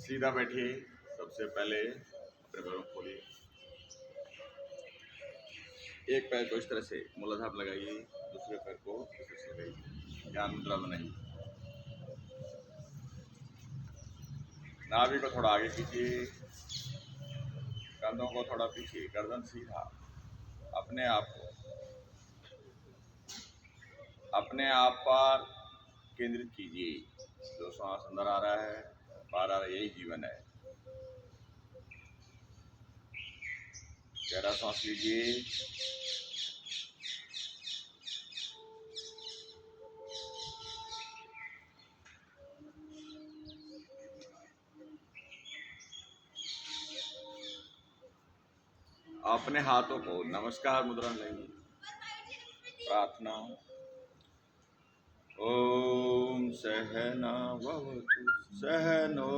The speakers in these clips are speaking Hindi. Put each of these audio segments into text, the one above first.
सीधा बैठिए। सबसे पहले अपने पैरों को खोलिए। एक पैर को इस तरह से मूलाधार लगाइए, दूसरे पैर को इस तरह से लगाइए। ज्ञान मुद्रा बनाइए। नाभि को थोड़ा आगे कीजिए, कंधों को थोड़ा पीछे, गर्दन सीधा। अपने आप पर केंद्रित कीजिए। जो सांस अंदर आ रहा है, बाहर आ रहा है, यही जीवन है। गहरा सांस लीजिए। अपने हाथों को नमस्कार मुद्रा लेंगे। प्रार्थना। ओम सहना भवतु सहनो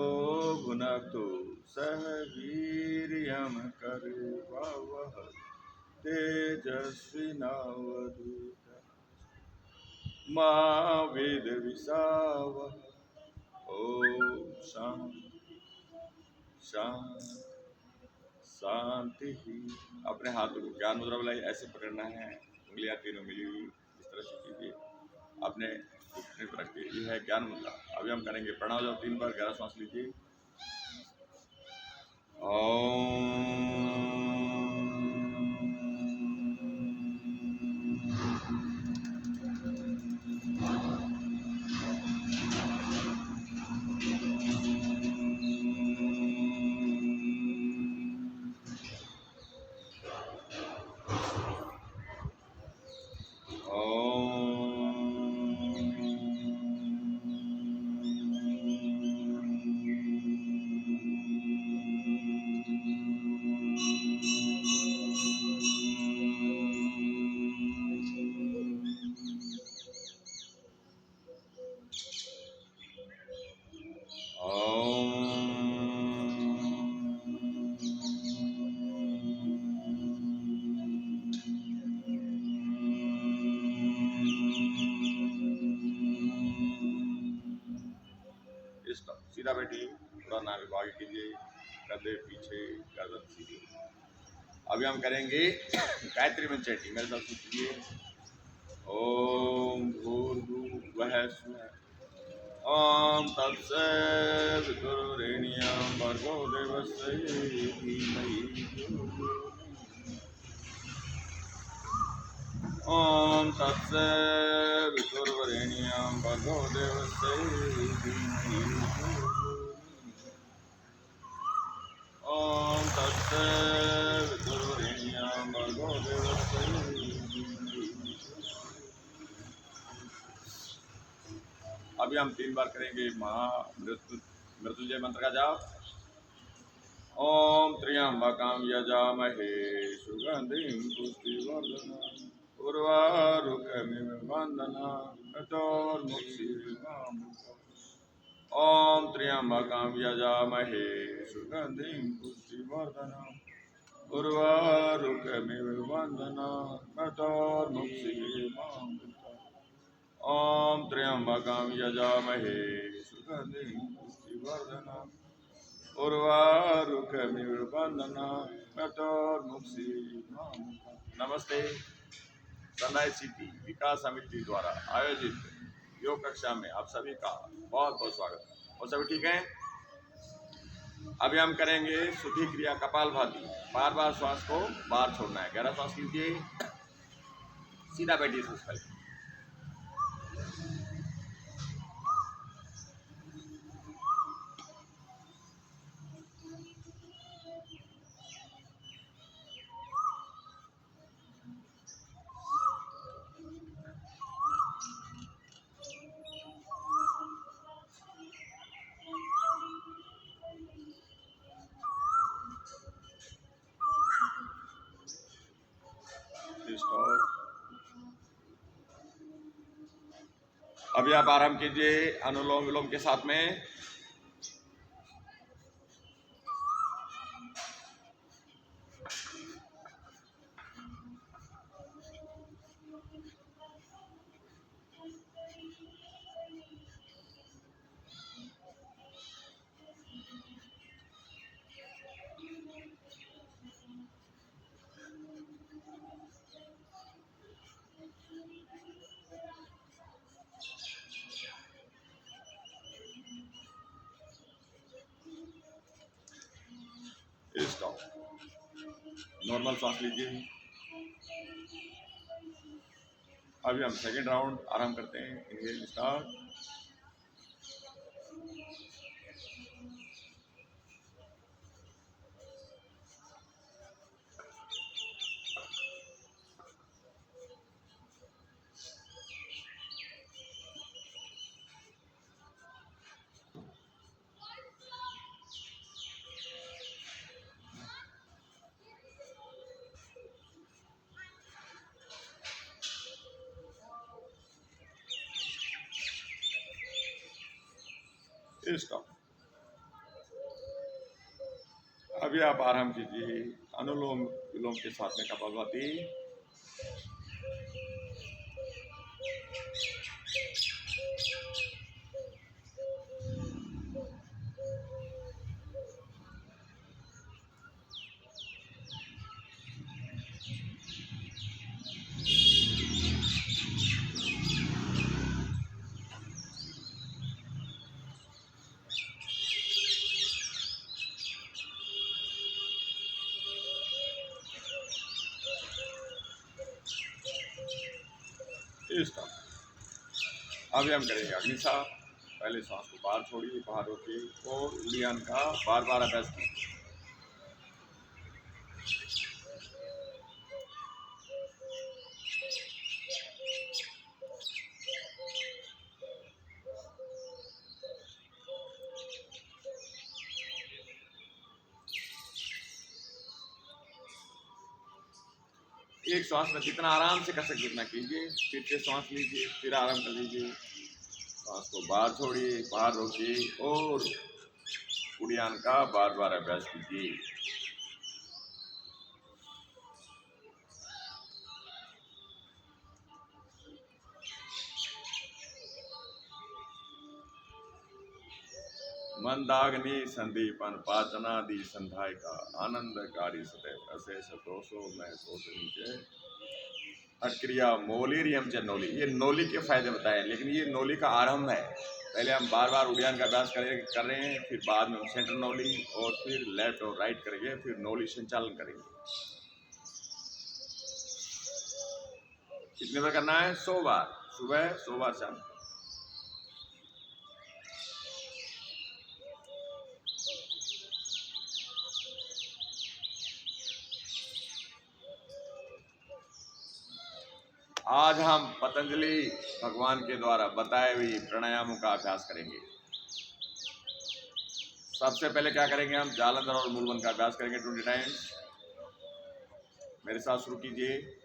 भुनक्तु सह वीर्यं करवावहै तेजस्विनावधूतमस्तु मा विद्विषावहै। ओम शांति ही। अपने हाथों को ज्ञान मुद्रा बनाइए। ऐसे पकड़ना है, उंगलियां तीनों मिली हुई इस तरह से कीजिए। अपने घुटने पर रखिए। ये है ज्ञान मुद्रा। अभी हम करेंगे प्रणव जब 3 बार गहरा सांस लीजिए। सीधा बैठिए, थोड़ा नाभि को आगे कीजिए, कंधे पीछे, गर्दन सीधी। अभी हम करेंगे गायत्री मंत्र चैंटिंग। मेरे साथ कीजिए। ओम भूर्भुवः स्वः ओम तत्सवितुर्वरेण्यं भर्गो देवस्य धीमहि ओम तत्सवितुर्वरेण्यं भर्गो देवस्य धीमहि ओम तत्सवितुर्वरेण्यं भर्गो देवस्य धीमहि। अभी हम 3 बार करेंगे महामृत्युंजय मंत्र का जाप। ओम त्र्यंबकं यजामहे सुगंधिं पुष्टिवर्धनम् उर्वारुकमिव बन्धनान् मृत्योर्मुक्षीयमामृतम्। ओम त्र्यंबकं यजामहे सुगंधिं पुष्टिवर्धनम् उर्वारुकमिव बन्धनान् मृत्योर्मुक्षीयमामृतम्। ओम त्र्यंबकं यजामहे सुगंधिं पुष्टिवर्धनम् उर्वारुकमिव बन्धनान् मृत्योर्मुक्षीयमामृतम्। नमस्ते। सनाई सिटी विकास समिति द्वारा आयोजित योग कक्षा में आप सभी का बहुत बहुत स्वागत है। और सभी ठीक हैं? अभी हम करेंगे शुद्धि क्रिया कपालभाति। बार बार श्वास को बाहर छोड़ना है। गहरा श्वास लीजिए। सीधा बैठिए। सबसे पहले अभी आप आराम कीजिए अनुलोम विलोम के साथ में। नॉर्मल सांस लीजिए। अभी हम सेकेंड राउंड आराम करते हैं। Inhale start. स्टॉप। अभी आप आराम कीजिए। अनुलोम विलोम के साथ में कपालभाति। स्टॉप। अभी हम करेंगे अग्निसार। पहले सांस को बाहर छोड़िए, बाहर रोकिए और उड़ियान का बार बार अभ्यास कीजिए। एक सांस में जितना आराम से कर सके उतना कीजिए। फिर से सांस लीजिए, फिर आराम कर लीजिए। सांस को बाहर छोड़िए, बाहर रोकिए और उड़ियान का बार बार अभ्यास कीजिए। मंदाग्नि संदीपन पाचनादि संध्याय का आनंदकारी सदैव अशेष दोषो में सोच नीचे अक्रिया मोलिरियम च नोली। ये नोली के फायदे बताए, लेकिन ये नोली का आरंभ है। पहले हम बार बार उड़ियान का अभ्यास कर रहे हैं, फिर बाद में हम सेंटर नोली और फिर लेफ्ट और राइट करेंगे, फिर नोली संचालन करेंगे। कितने बार करना है? 100 बार सुबह, 100 बार शाम। आज हम पतंजलि भगवान के द्वारा बताए हुए प्राणायामों का अभ्यास करेंगे। सबसे पहले क्या करेंगे? हम जालंधर और मूलबंध का अभ्यास करेंगे 20 टाइम्स। मेरे साथ शुरू कीजिए।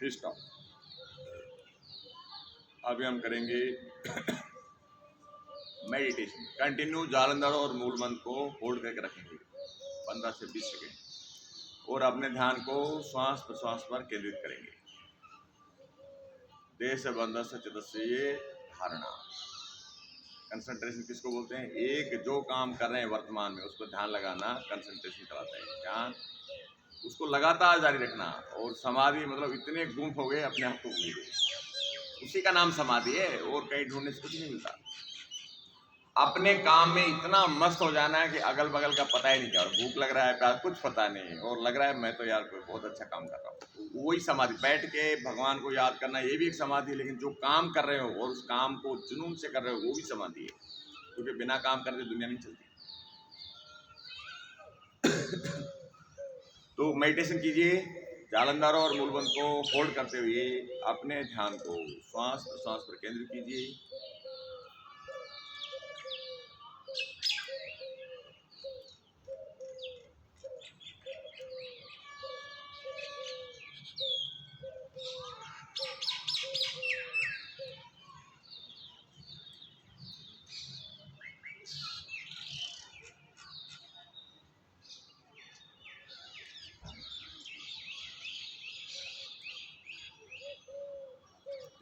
स्टॉप। अभी हम करेंगे मेडिटेशन। कंटिन्यू जालंधर और मूलबंध को होल्ड करके रखेंगे 15 से 20 सेकेंड और अपने ध्यान को श्वास प्रश्वास पर केंद्रित करेंगे। देश बंध से चितस्य ये धारणा। कंसंट्रेशन किसको बोलते हैं? एक जो काम कर रहे हैं वर्तमान में उस पर ध्यान लगाना कंसंट्रेशन कराता है। ध्यान उसको लगातार जारी रखना। और समाधि मतलब इतने गुम हो गए अपने आप को भूल गए, उसी का नाम समाधि है। और कहीं ढूंढने से कुछ नहीं मिलता। अपने काम में इतना मस्त हो जाना है कि अगल बगल का पता ही नहीं क्या। और भूख लग रहा है, प्यास, कुछ पता नहीं, और लग रहा है मैं तो यार कोई बहुत अच्छा काम कर रहा हूँ। वही समाधि। बैठ के भगवान को याद करना ये भी एक समाधि है, लेकिन जो काम कर रहे हो और उस काम को जुनून से कर रहे हो वो भी समाधि है। क्योंकि बिना काम करते दुनिया नहीं चलती। तो मेडिटेशन कीजिए। जालंधर और मूलबंध को होल्ड करते हुए अपने ध्यान को श्वास प्रश्वास पर केंद्रित कीजिए।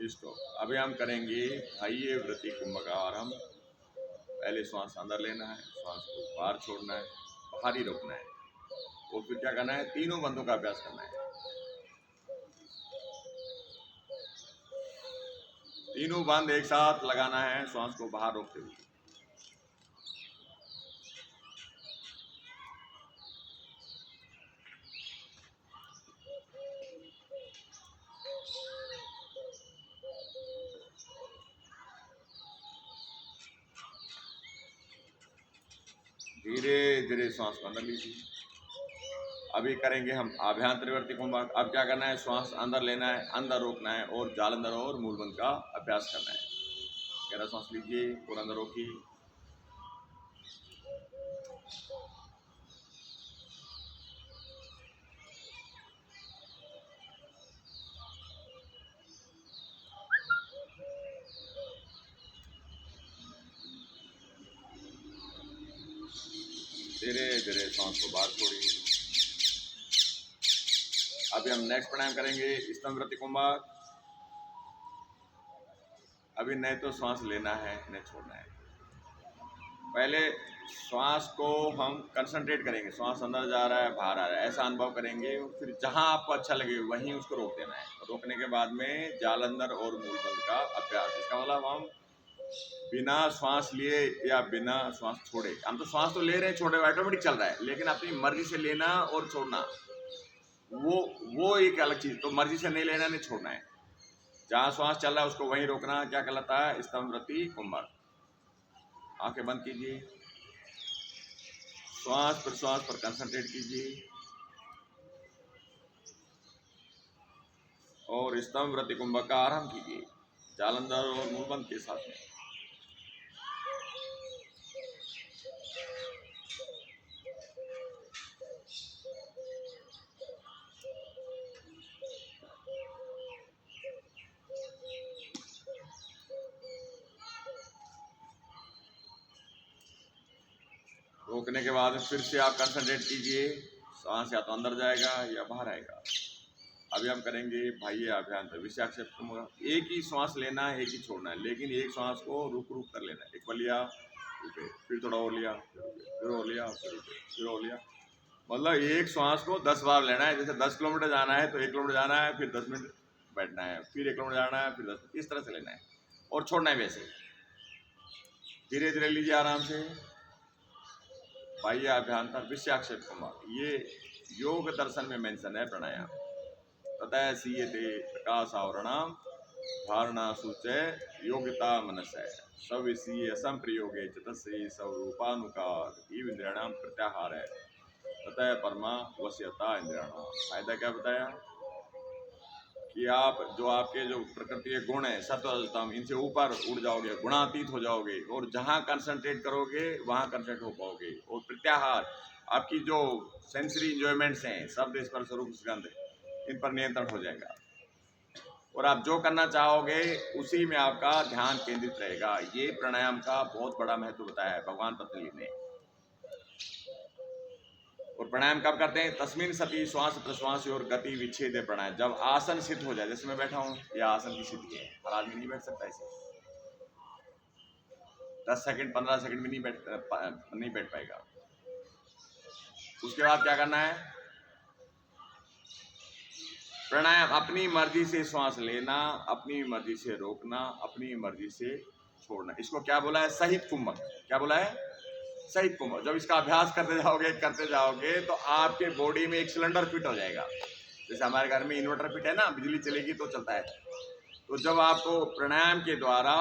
स्टॉप। अभी हम करेंगे बाह्य वृत्ति कुंभक का आरंभ। पहले श्वास अंदर लेना है, श्वास को बाहर छोड़ना है, बाहर ही रोकना है, और फिर क्या करना है, तीनों बंदों का अभ्यास करना है। तीनों बंद एक साथ लगाना है, श्वास को बाहर रोकते हुए। धीरे धीरे श्वास को अंदर लीजिए। अभी करेंगे हम आभ्यंतरवर्ती कुंभक। अब क्या करना है, श्वास अंदर लेना है, अंदर रोकना है, और जालंधर और मूलबंध का अभ्यास करना है। गहरा श्वास लीजिए और अंदर रोकिए। धीरे धीरे श्वास को बाहर छोड़िए। अभी हम नेक्स्ट प्राणायाम करेंगे स्तंभवृत्ति कुंभक। अभी नहीं तो श्वास लेना है, नहीं छोड़ना है। पहले श्वास को हम कंसंट्रेट करेंगे, श्वास अंदर जा रहा है, बाहर आ रहा है, ऐसा अनुभव करेंगे। फिर जहां आपको अच्छा लगे वहीं उसको रोक देना है। रोकने के बाद में जालंधर और मूलबंध का अभ्यास। इसका मतलब हम बिना श्वास लिए या बिना श्वास छोड़े, हम तो श्वास तो ले रहे हैं, छोड़े ऑटोमेटिक चल रहा है, लेकिन अपनी मर्जी से लेना और छोड़ना वो एक अलग चीज। तो मर्जी से नहीं लेना, नहीं छोड़ना है। जहां श्वास चल रहा है उसको वहीं रोकना। क्या कहलाता है, स्तंभवृत्ति कुंभक। आंखें बंद कीजिए, श्वास प्रश्वास पर कंसंट्रेट कीजिए और स्तंभवृत्ति कुंभक का आरंभ कीजिए जालंधर और मूलबंध के साथ में। रोकने के बाद फिर से आप कंसंट्रेट कीजिए, सांस या तो अंदर जाएगा या बाहर आएगा। अभी हम करेंगे बाह्य अभ्यंतर विषाक्षेप कुंभक। एक ही श्वास लेना है, एक ही छोड़ना है, लेकिन एक श्वास को रुक रुक कर लेना है। एक बार लिया, रुके, फिर थोड़ा और लिया, फिर और लिया, फिर रुके, फिर और लिया। मतलब एक श्वास को 10 बार लेना है। जैसे 10 किलोमीटर जाना है तो 1 किलोमीटर जाना है, फिर 10 मिनट बैठना है, फिर 1 किलोमीटर जाना है, फिर 10 मिनट, इस तरह से लेना है और छोड़ना है वैसे। धीरे धीरे लीजिए आराम से। बाह्य अभ्यंतर विषाक्षेप कुंभक, ये योग दर्शन में मेंशन है प्राणायाम। ततः सीयते प्रकाशावरणाम धारणा सूचे योगिता मनसय सविषीय संप्रयोगे चतस्से स्वरूपानुकार इंद्रियाणाम प्रत्याहार है ततः परमा वश्यता इंद्रियाणाम। फायदा क्या बताया कि आप जो आपके जो प्रकृति के गुण है सत्वरजतम, इनसे ऊपर उड़ जाओगे, गुणातीत हो जाओगे, और जहाँ कंसंट्रेट करोगे वहाँ कंसंट्रेट हो पाओगे। और प्रत्याहार, आपकी जो सेंसरी इंजॉयमेंट्स हैं, शब्द स्पर्श रूप गंध, इन पर नियंत्रण हो जाएगा और आप जो करना चाहोगे उसी में आपका ध्यान केंद्रित रहेगा। ये प्राणायाम का बहुत बड़ा महत्व बताया है भगवान पतंजलि ने। और प्राणायाम कब करते हैं, तस्मिन सती श्वास प्रश्वास और गति विच्छेद प्राणायाम। जब आसन सिद्ध हो जाए, जैसे मैं बैठा हूँ, यह आसन की स्थिति है, हर आदमी नहीं बैठ सकता ऐसे। 10 सेकंड 15 सेकंड में नहीं बैठ पाएगा। उसके बाद क्या करना है, प्राणायाम अपनी मर्जी से श्वास लेना, अपनी मर्जी से रोकना, अपनी मर्जी से छोड़ना। इसको क्या बोला है, सहित कुंभक। क्या बोला है, सहित कुंभक। जब इसका अभ्यास करते जाओगे तो आपके बॉडी में एक सिलेंडर फिट हो जाएगा। जैसे हमारे घर में इन्वर्टर फिट है ना, बिजली चलेगी तो चलता है। तो जब आपको प्राणायाम के द्वारा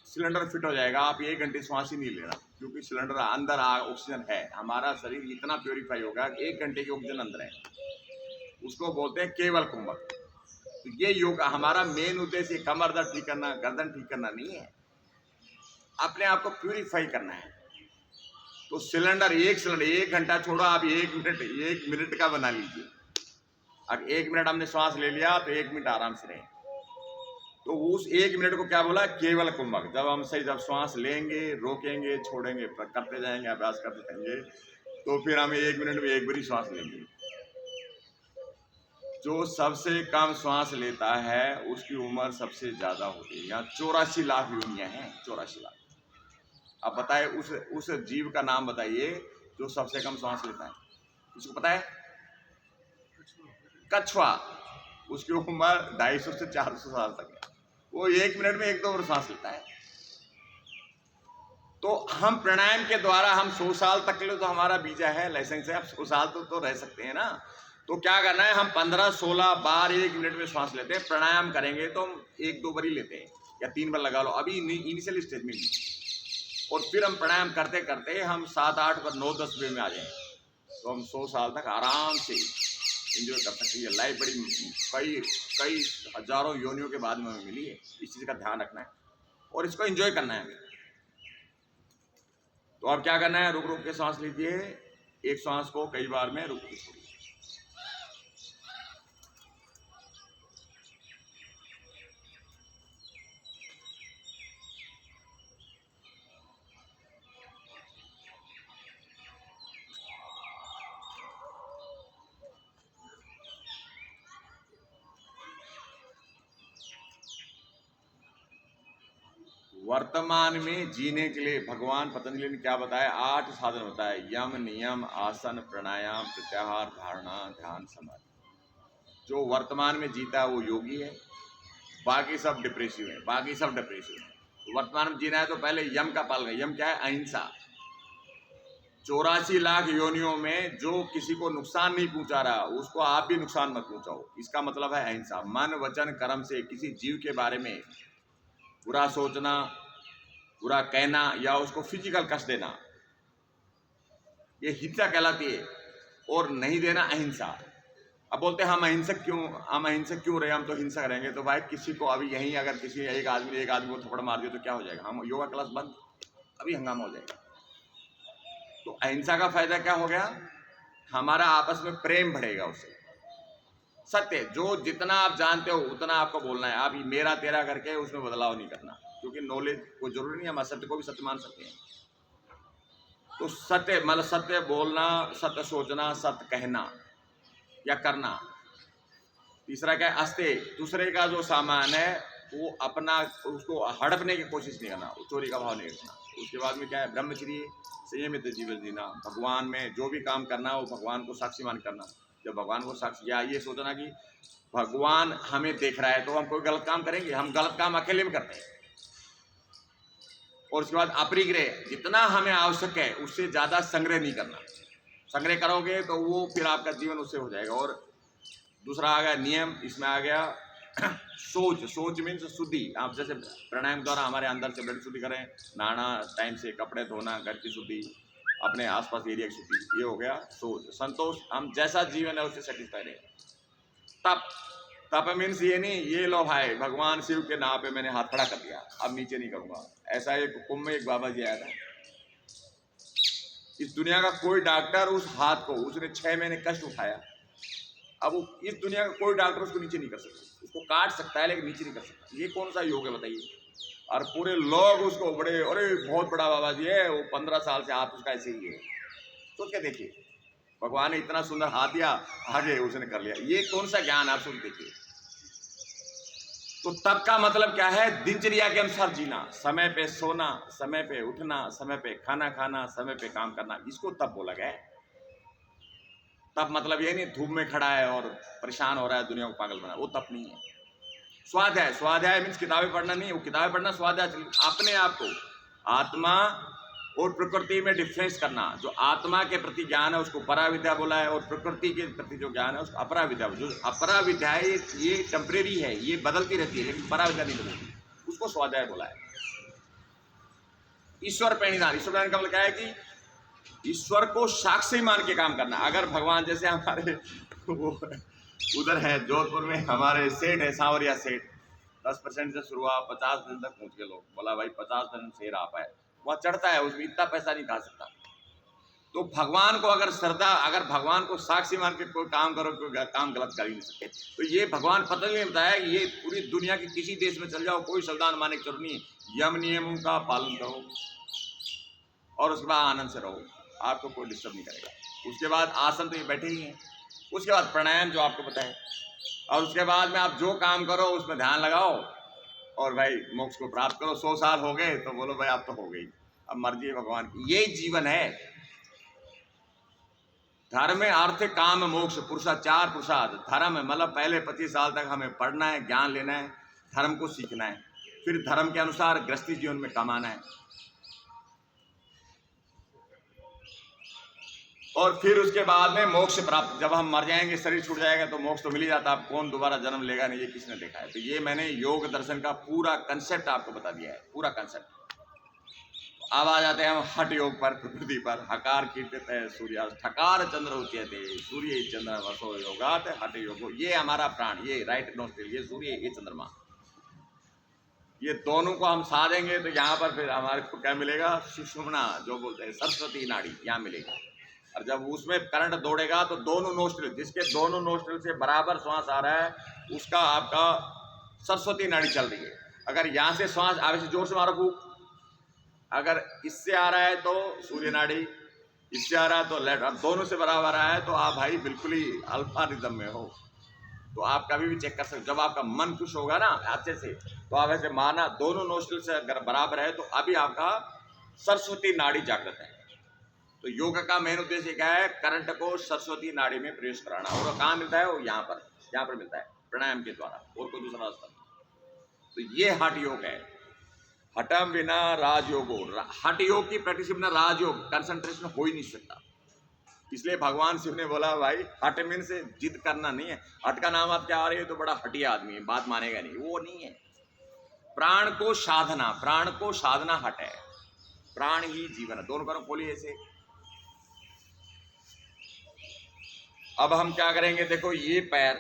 सिलेंडर फिट हो जाएगा, आप 1 घंटे श्वास ही नहीं लेना, क्योंकि सिलेंडर अंदर ऑक्सीजन है। हमारा शरीर इतना प्योरीफाई होगा कि 1 घंटे की ऑक्सीजन अंदर है। उसको बोलते हैं केवल कुंभक। तो ये योग हमारा मेन उद्देश्य कमर दर्द ठीक करना, गर्दन ठीक करना नहीं है, अपने आप को प्यूरिफाई करना है। तो सिलेंडर 1 घंटा छोड़ो, आप 1 मिनट का बना लीजिए। अब 1 मिनट हमने श्वास ले लिया तो 1 मिनट आराम से रहे। तो उस 1 मिनट को क्या बोला, केवल कुंभक। जब हम सही, जब श्वास लेंगे, रोकेंगे, छोड़ेंगे, करते जाएंगे, अभ्यास करते जाएंगे, तो फिर हम 1 मिनट में एक बारी श्वास लेंगे। जो सबसे कम श्वास लेता है उसकी उम्र सबसे ज्यादा होती है। यहाँ 84 लाख योनियां हैं, 84 लाख। अब बताए उस जीव का नाम बताइए जो सबसे कम श्वास लेता है। किसको पता है? कछुआ। उसकी उम्र 250 से 400 साल तक है। वो 1 मिनट में 1-2 बार सांस लेता है। तो हम प्राणायाम के द्वारा हम 100 साल तक के लिए तो हमारा वीजा है, लाइसेंस है, अब 100 साल तो रह सकते हैं ना। तो क्या करना है, हम 15-16 बार 1 मिनट में सांस लेते हैं। प्राणायाम करेंगे तो हम 1-2 बार ही लेते हैं या 3 बार लगा लो अभी इनिशियल स्टेज में। और फिर हम प्राणायाम करते करते हम 7-8 बार 9-10 वे में आ जाएंगे तो हम 100 साल तक आराम से एंजॉय कर सकते हैं। लाइफ बड़ी कई हजारों योनियों के बाद में हमें मिली है। इस चीज़ का ध्यान रखना है और इसको एंजॉय करना है। तो अब क्या करना है, रुक रुक के सांस लीजिए। एक सांस को कई बार में रुक के छोड़िए। वर्तमान में जीने के लिए भगवान पतंजलि ने क्या बताया? 8 साधन बताए। यम, नियम, आसन, प्राणायाम, प्रत्याहार, धारणा, ध्यान, समाधि। जो वर्तमान में जीता है वो योगी है, बाकी सब डिप्रेसिव है, बाकी सब डिप्रेसिव है। तो वर्तमान में जीना है तो पहले यम का पालन। यम क्या है? अहिंसा। 84 लाख योनियों में जो किसी को नुकसान नहीं पहुंचा रहा उसको आप भी नुकसान मत पहुंचाओ। इसका मतलब है अहिंसा। मन, वचन, कर्म से किसी जीव के बारे में बुरा सोचना, बुरा कहना या उसको फिजिकल कष्ट देना, ये हिंसा कहलाती है। और नहीं देना अहिंसा। अब बोलते हैं हम अहिंसक क्यों रहे, हम तो हिंसा करेंगे। तो भाई किसी को अभी यहीं अगर किसी एक आदमी को थप्पड़ मार दिया तो क्या हो जाएगा? हम योगा क्लास बंद, अभी हंगामा हो जाएगा। तो अहिंसा का फायदा क्या हो गया? हमारा आपस में प्रेम बढ़ेगा उससे। सत्य जो जितना आप जानते हो उतना आपको बोलना है। आप मेरा तेरा करके उसमें बदलाव नहीं करना, क्योंकि नॉलेज को जरूरी नहीं है, हम असत्य को भी सत्य मान सकते हैं। तो सत्य मतलब सत्य बोलना, सत्य सोचना, सत्य कहना या करना। तीसरा क्या है? अस्ते, दूसरे का जो सामान है वो अपना उसको हड़पने की कोशिश नहीं करना, चोरी का भाव नहीं रखना। उसके बाद में क्या है? ब्रह्मचर्य, संयमित जीवन जीना। भगवान में जो भी काम करना है वो भगवान को साक्षी मान करना। जब भगवान को साक्षी, या ये सोचना कि भगवान हमें देख रहा है तो हम कोई गलत काम करेंगे? हम गलत काम अकेले में करते हैं। और उसके बाद अपरिग्रह, जितना हमें आवश्यक है उससे ज़्यादा संग्रह नहीं करना। संग्रह करोगे तो वो फिर आपका जीवन उससे हो जाएगा। और दूसरा आ गया नियम, इसमें आ गया सोच मीन्स शुद्धि। आप जैसे प्राणायाम द्वारा हमारे अंदर से ब्लड शुद्धि करें, नहाना टाइम से, कपड़े धोना, घर की शुद्धि, अपने आसपास एरिया की शुद्धि, ये हो गया सोच। संतोष, हम जैसा जीवन है उससे सेटिस्फाई रहे। तप मीन्स ये नहीं ये लो भाई भगवान शिव के नाम पे मैंने हाथ खड़ा कर दिया, अब नीचे नहीं करूंगा। ऐसा एक कुंभ में एक बाबा जी आया था। इस दुनिया का कोई डॉक्टर उस हाथ को, उसने 6 महीने कष्ट उठाया। अब इस दुनिया का कोई डॉक्टर उसको नीचे नहीं कर सकता। उसको काट सकता है लेकिन नीचे नहीं कर सकता। ये कौन सा योग है बताइए? और पूरे लोग उसको बड़े, अरे बहुत बड़ा बाबा जी है, वो 15 साल से हाथ उसका ऐसे ही है। सोच के देखिए, भगवान ने इतना सुंदर हाथ दिया, आगे उसने कर लिया। ये कौन सा ज्ञान? आप सोच देखिए। तो तब का मतलब क्या है? दिनचर्या के अनुसार जीना, समय पे सोना, समय पे उठना, समय पे खाना खाना, समय पे काम करना, इसको तब बोला गया है। तब मतलब ये नहीं धूप में खड़ा है और परेशान हो रहा है, दुनिया को पागल बना, वो तप नहीं है। स्वाध्याय मीन्स किताबें पढ़ना नहीं, वो किताबें पढ़ना स्वाध्याय। अपने आप को आत्मा और प्रकृति में डिफरेंस करना। जो आत्मा के प्रति ज्ञान है उसको परा विद्या बोला है, और प्रकृति के प्रति जो ज्ञान है उसको अपरा विद्या। जो अपरा विद्या है ये टेम्परेरी है, ये बदलती रहती है, लेकिन परा विद्या नहीं बदलती, उसको स्वाध्याय बोला है। ईश्वर प्रणिधान का मतलब क्या है कि ईश्वर को साक्षी मान के काम करना। अगर भगवान जैसे हमारे वो उधर है जोधपुर में हमारे सेठ है, सांवरिया सेठ, 10% से शुरू हुआ 50% तक पहुंच गए लोग। बोला भाई 50% शेर आ पाए, वह चढ़ता है, उसमें इतना पैसा नहीं खा सकता। तो भगवान को अगर श्रद्धा, अगर भगवान को साक्षी मान के कोई काम करो, कोई काम गलत कर ही नहीं सकते। तो ये भगवान पतंजलि ने बताया कि ये पूरी दुनिया के किसी देश में चल जाओ, कोई संविधान मानने की जरूरत नहीं है। यम नियमों का पालन करो और उसके बाद आनंद से रहो, आपको कोई डिस्टर्ब नहीं करेगा। उसके बाद आसन तो ये बैठे ही हैं। उसके बाद प्राणायाम जो आपको पता है, और उसके बाद में आप जो काम करो उसमें ध्यान लगाओ और भाई मोक्ष को प्राप्त करो। 100 साल हो गए तो बोलो भाई अब तो हो गई, अब मर्जी है भगवान की। ये जीवन है। धर्म अर्थ काम मोक्ष पुरुषार्थ, 4 पुरुषार्थ। धर्म मतलब पहले 25 साल तक हमें पढ़ना है, ज्ञान लेना है, धर्म को सीखना है, फिर धर्म के अनुसार गृहस्थी जीवन में कमाना है, और फिर उसके बाद में मोक्ष प्राप्त। जब हम मर जाएंगे, शरीर छूट जाएगा तो मोक्ष तो मिल ही जाता। आप कौन दोबारा जन्म लेगा नहीं, ये किसने देखा है? तो ये मैंने योग दर्शन का पूरा कंसेप्ट आपको बता दिया है, पूरा कंसेप्ट। अब आ जाते हैं हम हठ योग पर, प्रकृति पर। हकार कीर्तित है सूर्य, ठकार चंद्र उच्यते, सूर्य चंद्र वसो योगात हठ योग। ये हमारा प्राण, ये राइट नोस्ट्रिल, ये सूर्य, ये चंद्रमा, ये दोनों को हम साधेंगे तो यहाँ पर फिर हमारे को क्या मिलेगा? सुषुम्ना, जो बोलते हैं सरस्वती नाड़ी, यहाँ मिलेगा। और जब उसमें करंट दौड़ेगा तो दोनों नोस्ट्रिल, जिसके दोनों नोस्ट्रिल से बराबर श्वास आ रहा है, उसका आपका सरस्वती नाड़ी चल रही है। अगर यहाँ से श्वास आगे से जोर से मारो फूक, अगर इससे आ रहा है तो सूर्य नाड़ी, इससे आ रहा है तो लेट, अब दोनों से बराबर आया है तो आप भाई बिल्कुल ही अल्फा रिदम में हो। तो आप कभी भी चेक कर सकते। जब आपका मन खुश होगा ना अच्छे से, तो आप ऐसे माना दोनों नोस्ट्रिल से अगर बराबर है तो अभी आपका सरस्वती नाड़ी जागृत है। तो योग का मेन उद्देश्य क्या है? करंट को सरस्वती नाड़ी में प्रवेश कराना। और कहाँ मिलता है? वो यहाँ पर मिलता है, प्राणायाम के द्वारा, और कोई दूसरा रास्ता नहीं। तो ये हठ योग है। हठम बिना राजयोगो, हठ योग की प्रैक्टिस बिना राजयोग कंसंट्रेशन हो ही नहीं सकता। इसलिए भगवान शिव ने बोला भाई हठ मीन से जिद करना नहीं है। हठ का नाम आप क्या आ रही है तो बड़ा हटिया आदमी है, बात मानेगा नहीं, वो नहीं है। प्राण को साधना, प्राण को साधना हठ है। प्राण ही जीवन है। दोनों करो खोलिए ऐसे। अब हम क्या करेंगे? देखो, ये पैर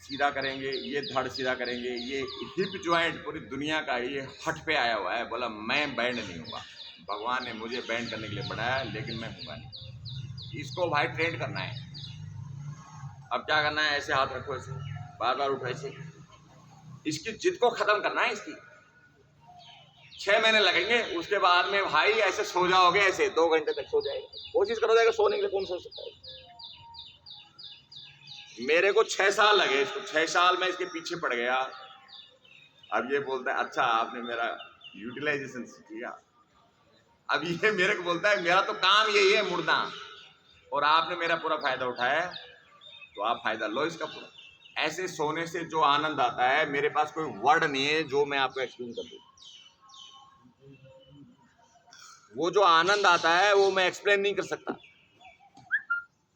सीधा करेंगे, ये धड़ सीधा करेंगे, ये हिप ज्वाइंट पूरी दुनिया का ये हठ पे आया हुआ है। बोला मैं बैंड नहीं हूँगा, भगवान ने मुझे बैंड करने के लिए बनाया, लेकिन मैं हूँगा नहीं। इसको भाई ट्रेंड करना है। अब क्या करना है? ऐसे हाथ रखो, ऐसे बार बार उठो, ऐसे। इसकी जिद को खत्म करना है। इसकी 6 महीने लगेंगे। उसके बाद में भाई ऐसे सो जाओगे, ऐसे 2 घंटे तक सो जाएगा। कोशिश करो जाएगा सोने के लिए, कौन सो सकता है? मेरे को 6 साल लगे इसको, 6 साल में इसके पीछे पड़ गया। अब ये बोलता है अच्छा आपने मेरा यूटिलाइजेशन सीख लिया। अब ये मेरे को बोलता है मेरा तो काम यही है मुड़ना, और आपने मेरा पूरा फायदा उठाया, तो आप फायदा लो इसका पूरा। ऐसे सोने से जो आनंद आता है, मेरे पास कोई वर्ड नहीं है जो मैं आपको एक्सप्लेन कर दूं। वो जो आनंद आता है वो मैं एक्सप्लेन नहीं कर सकता।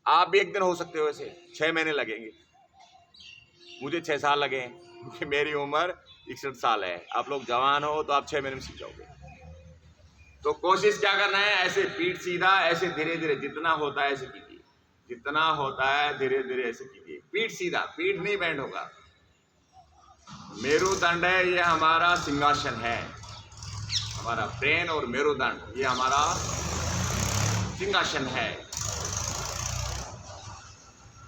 आप भी एक दिन हो सकते हो ऐसे। 6 महीने लगेंगे, मुझे 6 साल लगे हैं, क्योंकि मेरी उम्र 61 साल है। आप लोग जवान हो तो आप 6 महीने में सीख जाओगे। तो कोशिश क्या करना है? ऐसे पीठ सीधा, ऐसे धीरे धीरे, जितना होता है ऐसे कीजिए, जितना होता है धीरे धीरे ऐसे कीजिए। पीठ सीधा, पीठ नहीं बैंड होगा। मेरुदंड है, ये हमारा सिंहासन है। हमारा ब्रेन और मेरुदंड ये हमारा सिंहासन है।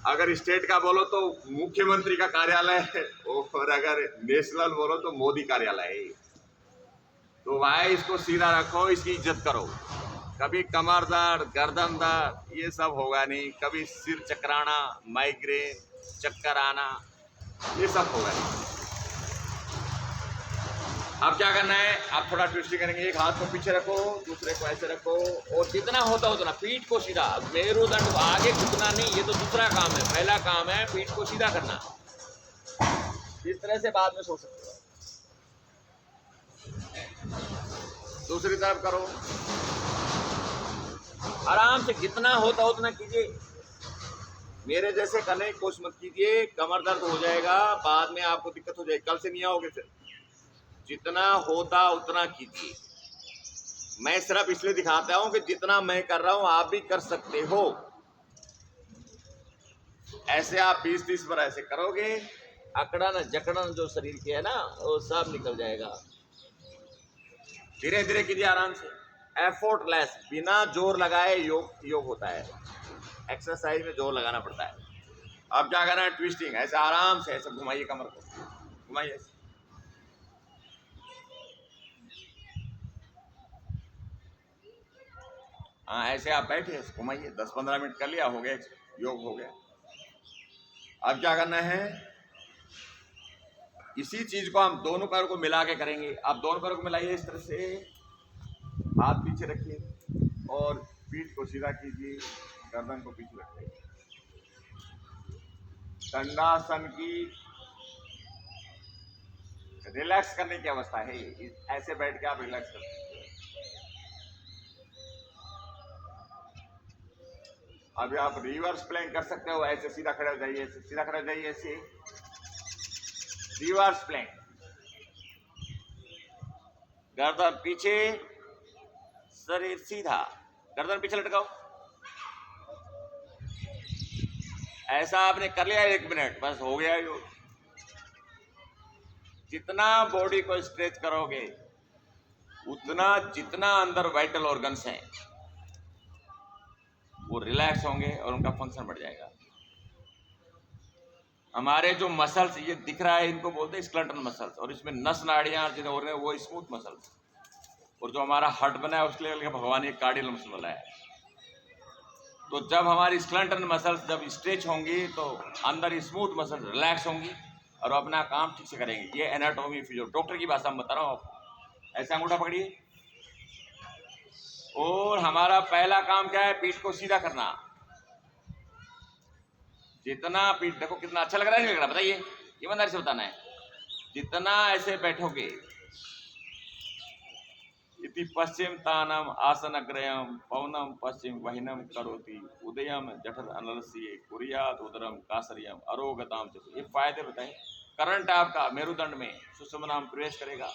अगर स्टेट का बोलो तो मुख्यमंत्री का कार्यालय है, और अगर नेशनल बोलो तो मोदी कार्यालय है। तो भाई इसको सीधा रखो, इसकी इज्जत करो। कभी कमर दर्द, गर्दन दर्द ये सब होगा नहीं। कभी सिर चकराना, माइग्रेन, चक्कर आना, ये सब होगा नहीं। अब क्या करना है? आप थोड़ा ट्विस्टिंग करेंगे। एक हाथ को पीछे रखो, दूसरे को ऐसे रखो, और जितना होता उतना पीठ को सीधा, मेरुदंड को आगे झुकना नहीं। ये तो दूसरा काम है। पहला काम है पीठ को सीधा करना। इस तरह से बाद में सो सकते हो। दूसरी तरफ करो, आराम से, जितना होता उतना कीजिए। मेरे जैसे करने की कोशिश मत कीजिए, कमर दर्द हो जाएगा, बाद में आपको दिक्कत हो जाएगी, कल से नहीं आओगे फिर। जितना होता उतना कीजिए। मैं सिर्फ इसलिए दिखाता हूं कि जितना मैं कर रहा हूं आप भी कर सकते हो। ऐसे आप 20-30 बार ऐसे करोगे, अकड़न जकड़न जो शरीर की है ना, वो सब निकल जाएगा। धीरे धीरे कीजिए, आराम से, एफर्टलेस, बिना जोर लगाए योग होता है। एक्सरसाइज में जोर लगाना पड़ता है। अब क्या करना है? ट्विस्टिंग, ऐसे आराम से ऐसे घुमाइए, कमर को घुमाइए ऐसे। हाँ, ऐसे आप बैठे घुमाइए, 10-15 मिनट कर लिया, हो गया, योग हो गया। अब क्या करना है? इसी चीज को हम दोनों पैरों को मिला के करेंगे। आप दोनों पैरों को मिलाइए इस तरह से, हाथ पीछे रखिए और पीठ को सीधा कीजिए, गर्दन को पीछे रखिए। दंडासन की रिलैक्स करने की अवस्था है ये। ऐसे बैठ के आप रिलैक्स कर सकते हैं। अभी आप रिवर्स प्लैंक कर सकते हो। ऐसे सीधा खड़े हो जाइए, ऐसे सीधा खड़े हो जाइए, ऐसे रिवर्स प्लैंक। गर्दन पीछे, शरीर सीधा, गर्दन पीछे लटकाओ। ऐसा आपने कर लिया 1 मिनट, बस हो गया योग। जितना बॉडी को स्ट्रेच करोगे उतना, जितना अंदर वाइटल ऑर्गन्स हैं वो रिलैक्स होंगे और उनका फंक्शन बढ़ जाएगा। हमारे जो मसल्स ये दिख रहा है इनको बोलते हैं स्केलेटल मसल्स, और इसमें नस नाड़ियां जिन्हें हो रहे हैं वो स्मूथ मसल्स, और जो हमारा हार्ट बना है उसके लिए भगवान ने कार्डियल मसल बनाया है। तो जब हमारी स्केलेटल मसल्स जब स्ट्रेच होंगी तो अंदर स्मूथ मसल्स रिलैक्स होंगी और अपना काम ठीक से करेंगे। ये एनाटॉमी फिजियो, डॉक्टर की भाषा में बता रहा हूँ आपको। ऐसे अंगूठा पकड़िए, और हमारा पहला काम क्या है, पीठ को सीधा करना। जितना पीठ, देखो कितना अच्छा लग रहा है, नहीं लग रहा बताइए, ईमानदारी से बताना है। जितना ऐसे बैठोगे, इति पश्चिम तानम आसनग्रयम पवनम पश्चिम वहिनम करोति उदयम जठर अनलस्य कुरियात उदरम कासरियम अरोगताम चतु। ये फायदे बताएं। करंट आपका मेरुदंड में सुषुम्ना में प्रवेश करेगा,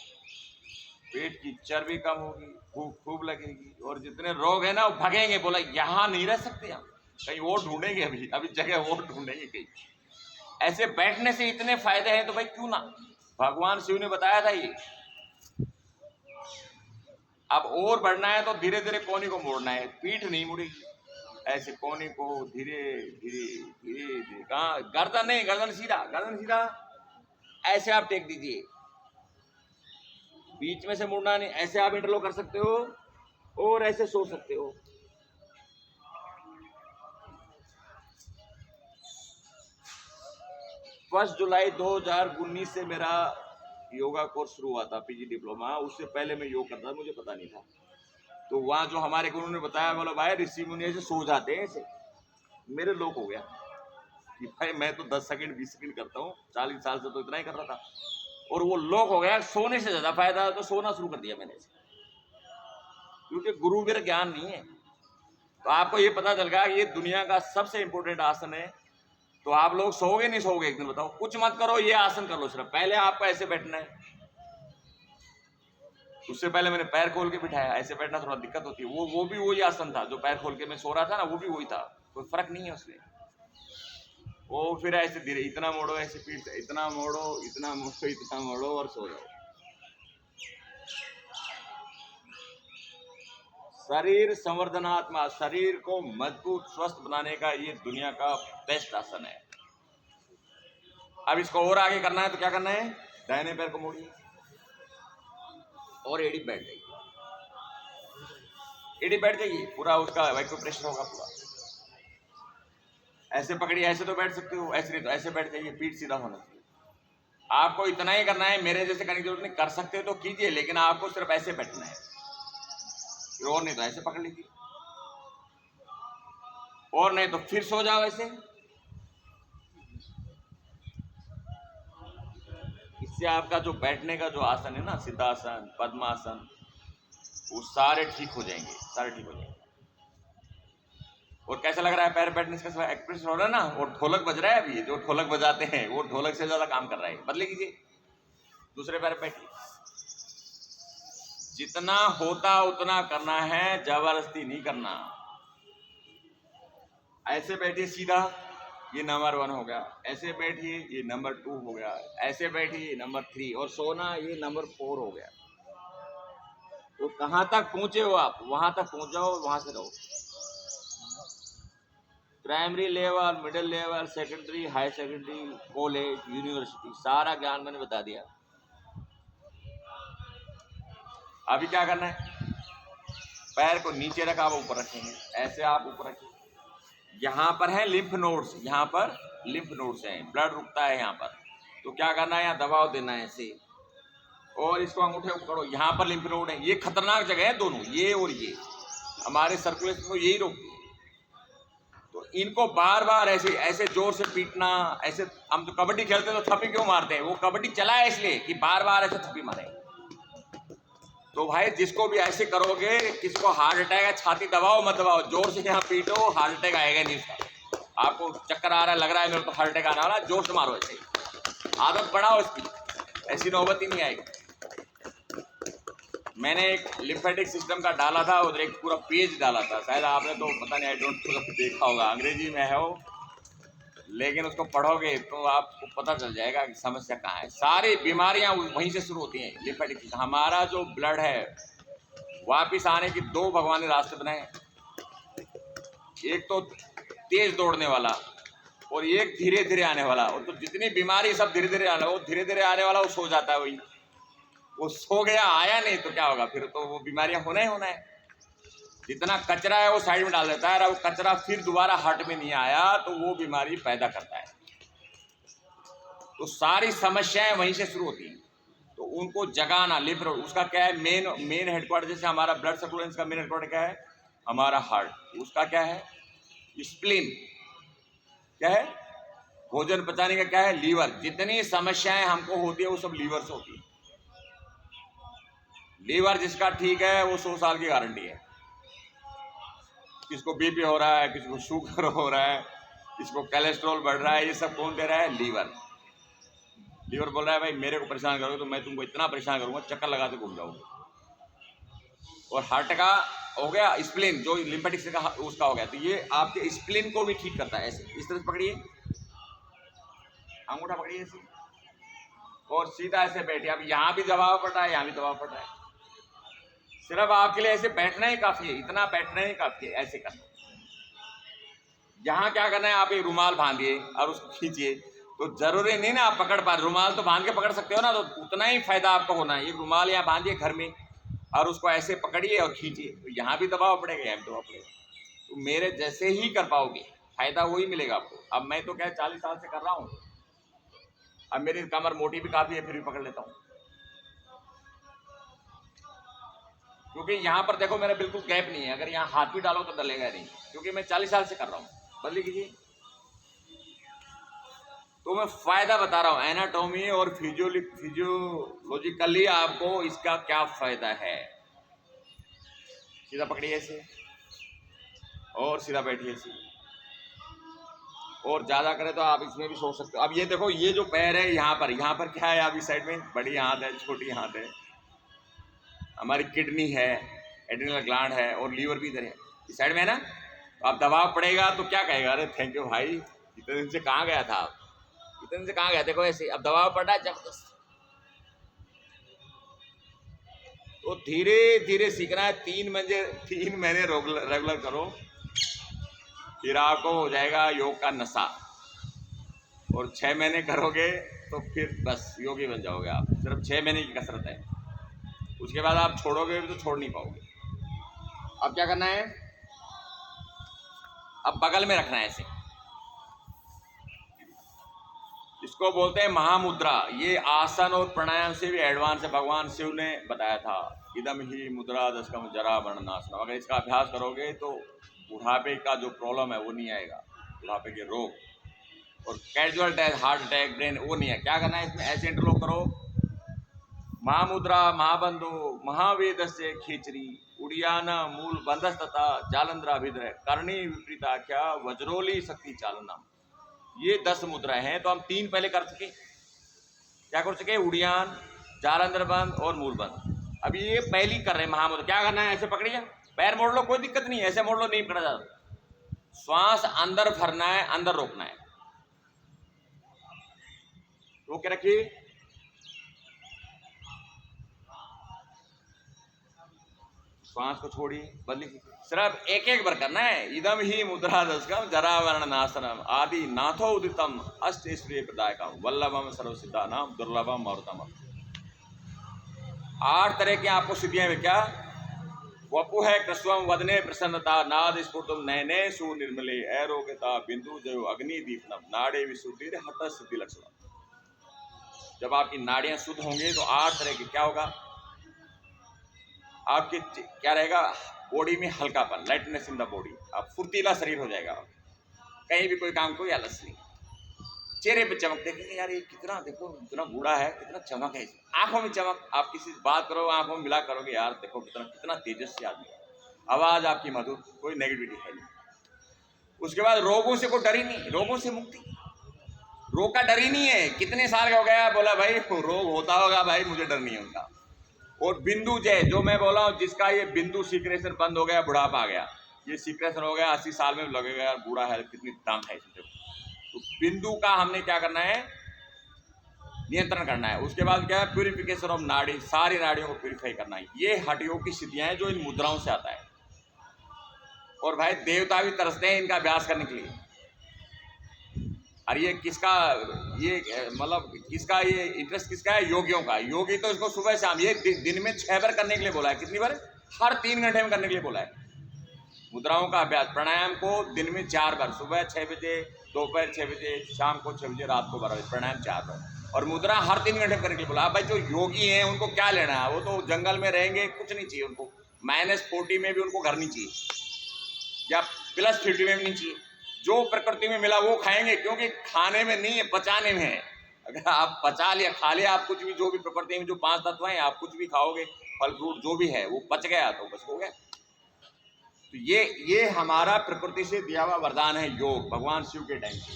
पेट की चर्बी कम होगी, भूख खूब लगेगी, और जितने रोग है ना वो भगेंगे। बोला यहाँ नहीं रह सकते हम, कहीं और ढूंढेंगे, अभी जगह और ढूंढेंगे कहीं। ऐसे बैठने से इतने फायदे हैं तो भाई क्यों ना, भगवान शिव ने बताया था ये। अब और बढ़ना है तो धीरे धीरे कोहनी को मोड़ना है, पीठ नहीं मुड़ेगी। ऐसे कोहनी को धीरे धीरे धीरे धीरे, कहाँ गर्दन नहीं, गर्दन सीधा, गर्दन सीधा। ऐसे आप टेक दीजिए, बीच में से मुड़ना नहीं। ऐसे आप इंटरलॉक कर सकते हो और ऐसे सो सकते हो। 1 जुलाई 2019 से मेरा योगा कोर्स शुरू हुआ था, पीजी डिप्लोमा। उससे पहले मैं योग करता था, मुझे पता नहीं था। तो वहाँ जो हमारे गुरु ने बताया, बोला भाई ऋषि मुनि ऐसे सो जाते हैं ऐसे। मेरे लोग हो गया कि भाई मैं तो 10 सेकंड 20 सेकंड करता हूँ, 40 साल से तो इतना ही कर रहा था। और वो लोग हो गया सोने से ज्यादा फायदा, तो सोना शुरू कर दिया मैंने, क्योंकि गुरु मेरा ज्ञान नहीं है। तो आपको ये पता चल गया कि ये दुनिया का सबसे इंपॉर्टेंट आसन है। तो आप लोग सोओगे नहीं सोओगे एक दिन, बताओ। कुछ मत करो, ये आसन कर लो सिर्फ। पहले आपको ऐसे बैठना है, उससे पहले मैंने पैर खोल के बिठाया। ऐसे बैठना थोड़ा दिक्कत होती है। वो भी वही आसन था जो पैर खोल के मैं सो रहा था ना, वो भी वही था, कोई फर्क नहीं है उसमें। वो फिर ऐसे धीरे, इतना मोड़ो, ऐसे पीठ इतना मोड़ो, इतना मोड़ो, इतना मोड़ो और सो जाओ। शरीर संवर्धनात्मक, शरीर को मजबूत स्वस्थ बनाने का ये दुनिया का बेस्ट आसन है। अब इसको और आगे करना है तो क्या करना है, दाहिने पैर को मोड़िए और एड़ी बैठ जाइए, एड़ी बैठ जाइए, पूरा उसका वाइक्रोप्रेशर होगा पूरा। ऐसे पकड़िए, ऐसे तो बैठ सकते हो, ऐसे नहीं तो ऐसे बैठ जाइए, पीठ सीधा होना चाहिए। आपको इतना ही करना है, मेरे जैसे करने की जरूरत नहीं। कर सकते हो तो कीजिए, लेकिन आपको सिर्फ ऐसे बैठना है, और नहीं तो ऐसे पकड़ लीजिए, और नहीं तो फिर सो जाओ ऐसे। इससे आपका जो बैठने का जो आसन है ना, सिद्धासन, पद्मासन, वो सारे ठीक हो जाएंगे, सारे ठीक हो जाएंगे। और कैसा लग रहा है पैर बैठने से, कैसा एक्सप्रेशन हो रहा है ना। वो ढोलक बज रहा है अभी, जो ढोलक बजाते हैं वो ढोलक से ज्यादा काम कर रहा है। बदले कीजिए, दूसरे पैर बैठिए। जितना होता उतना करना है, जबरदस्ती नहीं करना। ऐसे बैठिए सीधा, ये नंबर 1 हो गया। ऐसे बैठिए, ये नंबर 2 हो गया। ऐसे बैठिए, नंबर 3, और सोना ये नंबर 4 हो गया। तो कहां तक पहुंचे हो आप, वहां तक पहुंच जाओ, वहां से रहो। Primary level, middle level, secondary, high secondary, college, university, सारा ज्ञान मैंने बता दिया। अभी क्या करना है, पैर को नीचे रखा, आप ऊपर रखेंगे। ऐसे आप ऊपर रखेंगे। यहाँ पर है लिम्फ नोड्स, यहाँ पर लिम्फ नोड्स हैं, ब्लड रुकता है यहाँ पर। तो क्या करना है, यहाँ दबाव देना है ऐसे, और इसको अंगूठे को पकड़ो, यहाँ पर लिम्फ नोड है, ये खतरनाक जगह है दोनों, ये और ये हमारे सर्कुलेशन को यही रोकती है। तो इनको बार बार ऐसे ऐसे जोर से पीटना, ऐसे हम तो कबड्डी खेलते हैं तो थप्पी क्यों मारते हैं, वो कबड्डी चला है इसलिए कि बार बार ऐसे थप्पी मारे। तो भाई जिसको भी ऐसे करोगे, किसको हार्ट अटैक है, छाती दबाओ मत दबाओ, जोर से यहाँ पीटो, हार्ट अटैक आएगा नहीं उसका। आपको चक्कर आ रहा है, लग रहा है मेरे को हार्ट अटैक आने वाला, जोर से मारो ऐसे, आदत बढ़ाओ इसकी, ऐसी नौबत ही नहीं आएगी। मैंने एक लिम्फेटिक सिस्टम का डाला था और एक पूरा पेज डाला था, शायद आपने तो पता नहीं, आई डोंट नो देखा होगा, अंग्रेजी में है वो, लेकिन उसको पढ़ोगे तो आपको पता चल जाएगा कि समस्या कहाँ है। सारी बीमारियां वहीं से शुरू होती हैं, लिम्फेटिक सिस्टम। हमारा जो ब्लड है वापिस आने की दो भगवान ने रास्ते बनाए, एक तो तेज दौड़ने वाला और एक धीरे धीरे आने वाला। और तो जितनी बीमारी सब धीरे धीरे आने, वो धीरे धीरे आने वाला वो सो जाता है, वही वो सो गया, आया नहीं तो क्या होगा, फिर तो वो बीमारियां होना ही होना है। जितना कचरा है वो साइड में डाल देता है, और वो कचरा फिर दोबारा हार्ट में नहीं आया तो वो बीमारी पैदा करता है। तो सारी समस्याएं वहीं से शुरू होती हैं। तो उनको जगाना, लिम्फ नोड, उसका क्या है, मेन हेडक्वार्टर, जैसे हमारा ब्लड सर्कुलेशन का मेन हेडक्वार्टर क्या है, हमारा हार्ट, उसका क्या है, स्प्लीन, क्या है, भोजन पचाने का क्या है, लीवर। जितनी समस्याएं हमको होती है वो सब लीवर से होती है। लीवर जिसका ठीक है वो 100 साल की गारंटी है। किसको बीपी हो रहा है, किसको शुगर हो रहा है, किसको कोलेस्ट्रॉल बढ़ रहा है, ये सब कौन दे रहा है, लीवर। लीवर बोल रहा है भाई मेरे को परेशान करोगे तो मैं तुमको इतना परेशान करूंगा, चक्कर लगाते घूम जाओगे। और हार्ट का हो गया स्प्लीन, जो लिम्फेटिक का उसका हो गया, तो ये आपके स्प्लीन को भी ठीक करता है। ऐसे इस तरह से पकड़िए, अंगूठा पकड़िए ऐसे, और सीधा ऐसे बैठिए। अब यहाँ भी दबाव पड़ रहा है, यहाँ भी दबाव पड़ रहा है, सिर्फ आपके लिए ऐसे बैठना ही काफी है, इतना बैठना ही काफी है, ऐसे करना। यहाँ क्या करना है, आप एक रुमाल बांधिए और उसको खींचिए। तो जरूरी नहीं ना आप पकड़ पा, रुमाल तो बांध के पकड़ सकते हो ना, तो उतना ही फायदा आपको होना है। एक रुमाल यहाँ बांधिए घर में और उसको ऐसे पकड़िए और खींचिए, तो यहाँ भी दबाव पड़ेगा, यहाँ भी दबाव पड़ेगा। तो मेरे जैसे ही कर पाओगे, फायदा वही मिलेगा आपको। अब मैं तो क्या 40 साल से कर रहा हूँ, अब मेरी कमर मोटी भी काफी है, फिर भी पकड़ लेता हूँ, क्योंकि यहाँ पर देखो मेरा बिल्कुल गैप नहीं है। अगर यहाँ हाथ भी डालो तो डलेगा नहीं, क्योंकि मैं 40 साल से कर रहा हूँ। बदली कीजिए। तो मैं फायदा बता रहा हूँ, एनाटॉमी और फिजियोलॉजिकली आपको इसका क्या फायदा है। सीधा पकड़िए ऐसे, और सीधा बैठिए ऐसे, और ज्यादा करें तो आप इसमें भी सोच सकते हो। अब ये देखो, ये जो पैर है यहाँ पर क्या है, आप इस साइड में बड़ी हाथ है, छोटी हाथ है, हमारी किडनी है, एड्रिनल ग्लैंड है, और लीवर भी इधर है, इस साइड में है ना। तो आप दबाव पड़ेगा तो क्या कहेगा, अरे थैंक यू भाई, इतने दिन से कहाँ गया था आप, इतने दिन से कहाँ गया, देखो ऐसे। अब दबाव पड़ रहा है जबरदस्त। तो धीरे धीरे सीखना है, 3 महीने रेगुलर करो, फिर आपको हो जाएगा योग का नशा। और 6 महीने करोगे तो फिर बस योगी बन जाओगे आप। सिर्फ 6 महीने की कसरत है, उसके बाद आप छोड़ोगे तो छोड़ नहीं पाओगे। अब क्या करना है, अब बगल में रखना है ऐसे, इसको बोलते हैं महामुद्रा। ये आसन और प्राणायाम से भी एडवांस है, भगवान शिव ने बताया था, इदम ही मुद्रा दशकम जरा वर्णनाशनम। अगर इसका अभ्यास करोगे तो बुढ़ापे का जो प्रॉब्लम है वो नहीं आएगा, बुढ़ापे के रोग और casual death, heart attack, brain, वो नहीं है। क्या करना है इसमें, ऐसे इंटरलॉक करो, महामुद्रा महाबंधो महावेद से खींचरी उड़ियान मूल बंधस तथा जालंधराभिद्र करणी विपरीताख्या वज्रोली शक्ति चालना। ये 10 मुद्राएं हैं। तो हम 3 पहले कर सके, क्या कर सके, उड़ियान, जालंधर बंद और मूल बंद। अभी ये पहली कर रहे हैं महामुद्रा। क्या करना है, ऐसे पकड़िए, पैर मोड़ लो, कोई दिक्कत नहीं है, ऐसे मोड़ लो, नहीं पकड़ा जाता। श्वास अंदर भरना है, अंदर रोकना है, रोक के रखिए। श्वास को छोड़िए, बदली, सिर्फ एक बार करना है। इदम ही मुद्रा दशकम जरा वर्णनाशनम आदि नाथो उदितम अष्ट ऐश्वर्य प्रदायकम वल्लभम सर्वसिद्धा नाम दुर्लभम अमृतम। 8 तरह की आपको सिद्धियां में, क्या, वपु है कृष्वम वदने प्रसन्नता नाद स्फुटम नयने सुनिर्मले अरोग्यता बिंदु जयो अग्नि दीपनम नाड़े विशुद्धि हठ सिद्धि लक्षण। जब आपकी नाड़ियां शुद्ध होंगी तो 8 तरह की क्या होगा, आपके क्या रहेगा, बॉडी में हल्कापन, लाइटनेस इन द बॉडी, आप फुर्तीला शरीर हो जाएगा, कहीं भी कोई काम कोई आलस नहीं, चेहरे पे चमक, देखेंगे यार ये कितना, देखो कितना बूढ़ा है, कितना चमक है इसमें, आंखों में चमक, आप किसी से बात करो आंखों में मिला करोगे, यार देखो कितना कितना तेजस्वी आदमी, आवाज आपकी मधुर, कोई नेगेटिविटी है नहीं। उसके बाद रोगों से कोई डर ही नहीं, रोगों से मुक्ति, रोग का डर ही नहीं है। कितने साल का हो गया, बोला भाई रोग होता होगा भाई, मुझे डर नहीं है उनका। और बिंदु जय, जो मैं बोला हूँ, जिसका ये बिंदु सीक्रेशन बंद हो गया, बुढ़ापा आ गया, ये सीक्रेशन हो गया, 80 साल में लगेगा यार बूढ़ा है, कितनी दम है इसमें। तो बिंदु का हमने क्या करना है, नियंत्रण करना है। उसके बाद क्या है, प्यूरिफिकेशन ऑफ नाड़ी, सारी नाड़ियों को प्यूरिफाई करना है। ये हड्डियों की स्थितियां हैं जो इन मुद्राओं से आता है। और भाई देवता भी तरसते हैं इनका अभ्यास करने के लिए। और ये किसका, ये मतलब किसका, ये इंटरेस्ट किसका है, योगियों का। योगी तो इसको सुबह शाम, ये दिन में 6 बार करने के लिए बोला है। कितनी बार, हर 3 घंटे में करने के लिए बोला है। मुद्राओं का अभ्यास, प्राणायाम को दिन में 4 बार, सुबह 6 बजे, दोपहर 6 बजे, शाम को 6 बजे, रात को 12 बजे, प्राणायाम 4 बार। और मुद्रा हर 3 घंटे में करने के लिए बोला। भाई जो योगी हैं उनको क्या लेना है, वो तो जंगल में रहेंगे, कुछ नहीं चाहिए उनको, -40 में भी उनको घर नहीं चाहिए, या +50 में भी नहीं चाहिए। जो प्रकृति में मिला वो खाएंगे, क्योंकि खाने में नहीं है, पचाने में है। अगर आप पचा लिया, खा लिया आप कुछ भी, जो भी प्रकृति में जो 5 तत्व हैं, आप कुछ भी खाओगे, फल फ्रूट जो भी है वो पच गया तो बस हो गया। तो ये हमारा प्रकृति से दिया हुआ वरदान है, योग, भगवान शिव के टाइम से।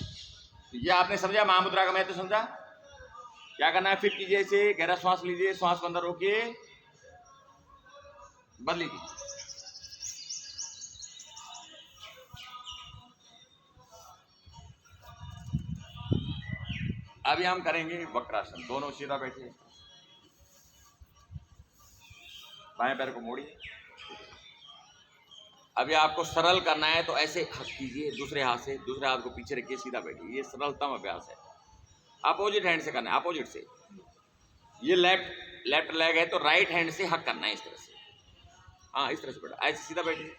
तो ये आपने समझा, महामुद्रा का महत्व समझा। क्या करना है, फिर कीजिए इसे, गहरा श्वास लीजिए, श्वास को अंदर रोकिए, बदली कीजिए। अभी हम करेंगे वक्रासन। दोनों सीधा बैठिए, बाएं पैर को मोड़िए। अभी आपको सरल करना है तो ऐसे हक कीजिए, दूसरे हाथ से, दूसरे हाथ को पीछे रखिए, सीधा बैठिए। ये सरलतम अभ्यास है। अपोजिट हैंड से करना है, अपोजिट से। ये लेफ्ट लेग है तो राइट हैंड से हक करना है, इस तरह से। हाँ, इस तरह से बेटा, ऐसे सीधा बैठिए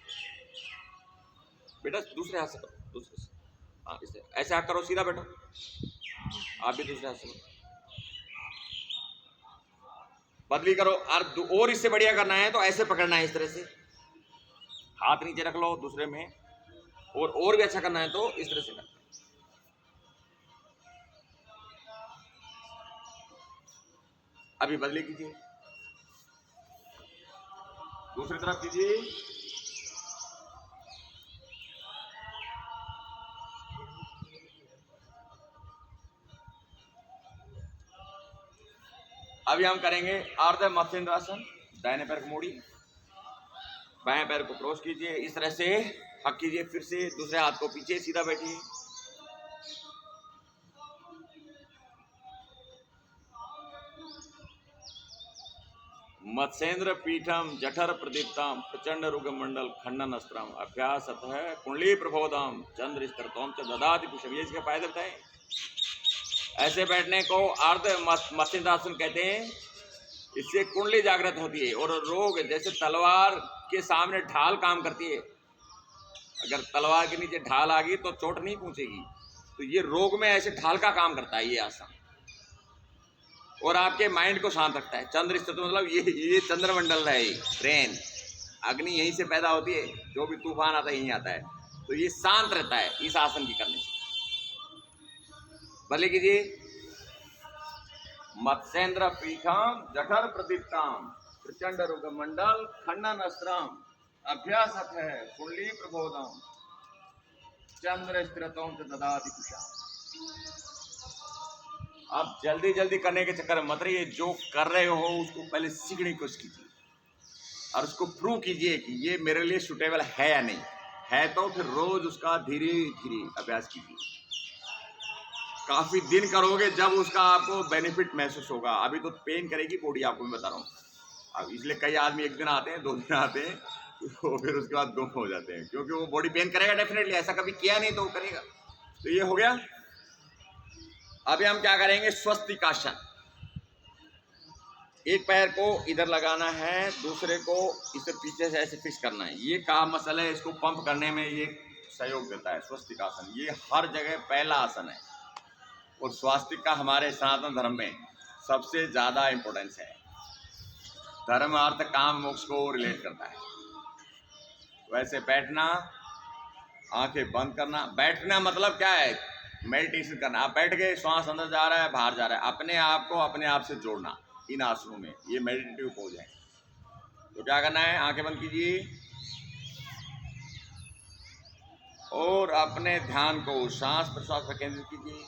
बेटा, दूसरे हाथ से करो, दूसरे से। हाँ, इस तरह ऐसे हक करो, सीधा बैठो। आप भी दूसरे हाथ से बदली करो। और इससे बढ़िया करना है तो ऐसे पकड़ना है, इस तरह से, हाथ नीचे रख लो दूसरे में। और भी अच्छा करना है तो इस तरह से करना है। अभी बदली कीजिए, दूसरी तरफ कीजिए। अभी हम करेंगे अर्ध मत्स्येंद्रासन। दाहिने पैर को मोड़िए, बाएं पैर को क्रॉस कीजिए, इस तरह से हक कीजिए। फिर से दूसरे हाथ को पीछे, सीधा बैठिए। मत्स्येंद्र पीठम जठर प्रदीप्तम प्रचंड रुग मंडल खंडन अस्त्रम अभ्यास है कुंडली प्रबोधम चंद्र स्तरतोम च ददाति पुष्पम। ये इसके फायदे बताएं। ऐसे बैठने को अर्ध मत्स्येंद्रासन कहते हैं। इससे कुंडली जागृत होती है और रोग, जैसे तलवार के सामने ढाल काम करती है, अगर तलवार के नीचे ढाल आ गई तो चोट नहीं पहुंचेगी, तो ये रोग में ऐसे ढाल का काम करता है ये आसन। और आपके माइंड को शांत रखता है। चंद्र स्थित मतलब ये चंद्रमंडल है, ट्रेन, अग्नि यहीं से पैदा होती है, जो भी तूफान आता है यहीं आता है, तो ये शांत रहता है इस आसन की करने से। भले कीजिए। मत्स्येंद्र पीठम जठर प्रदीप्ताम प्रचंड रुग मंडल खंडन अस्त्रम अभ्यास है कुंडली प्रबोधम चंद्र स्थिरतों च ददाति कुशा। आप जल्दी जल्दी करने के चक्कर में मत रहिए। जो कर रहे हो उसको पहले सीखने की कोशिश कीजिए और उसको प्रूव कीजिए कि ये मेरे लिए सुटेबल है या नहीं है। तो फिर रोज उसका धीरे धीरे अभ्यास कीजिए। काफी दिन करोगे जब उसका आपको बेनिफिट महसूस होगा। अभी तो पेन करेगी बॉडी, आपको मैं बता रहा हूँ। अब इसलिए कई आदमी 1 दिन आते हैं, 2 दिन आते हैं, तो फिर उसके बाद गुम हो जाते हैं, क्योंकि वो बॉडी पेन करेगा डेफिनेटली। ऐसा कभी किया नहीं तो वो करेगा। तो ये हो गया। अभी हम क्या करेंगे, स्वस्तिकासन। एक पैर को इधर लगाना है, दूसरे को इसे पीछे से ऐसे फिक्स करना है। ये काम मसल है, इसको पंप करने में ये सहयोग देता है स्वस्तिकासन। ये हर जगह पहला आसन है और स्वास्तिक का हमारे सनातन धर्म में सबसे ज्यादा इंपॉर्टेंस है। धर्म अर्थ काम मोक्ष को रिलेट करता है। वैसे बैठना, आंखें बंद करना। बैठना मतलब क्या है? मेडिटेशन करना। आप बैठ गए, श्वास अंदर जा रहा है बाहर जा रहा है, अपने आप को अपने आप से जोड़ना इन आसनों में, ये मेडिटेटिव पोज है। तो क्या करना है? आंखें बंद कीजिए और अपने ध्यान को सांस प्रश्वास पर केंद्रित कीजिए।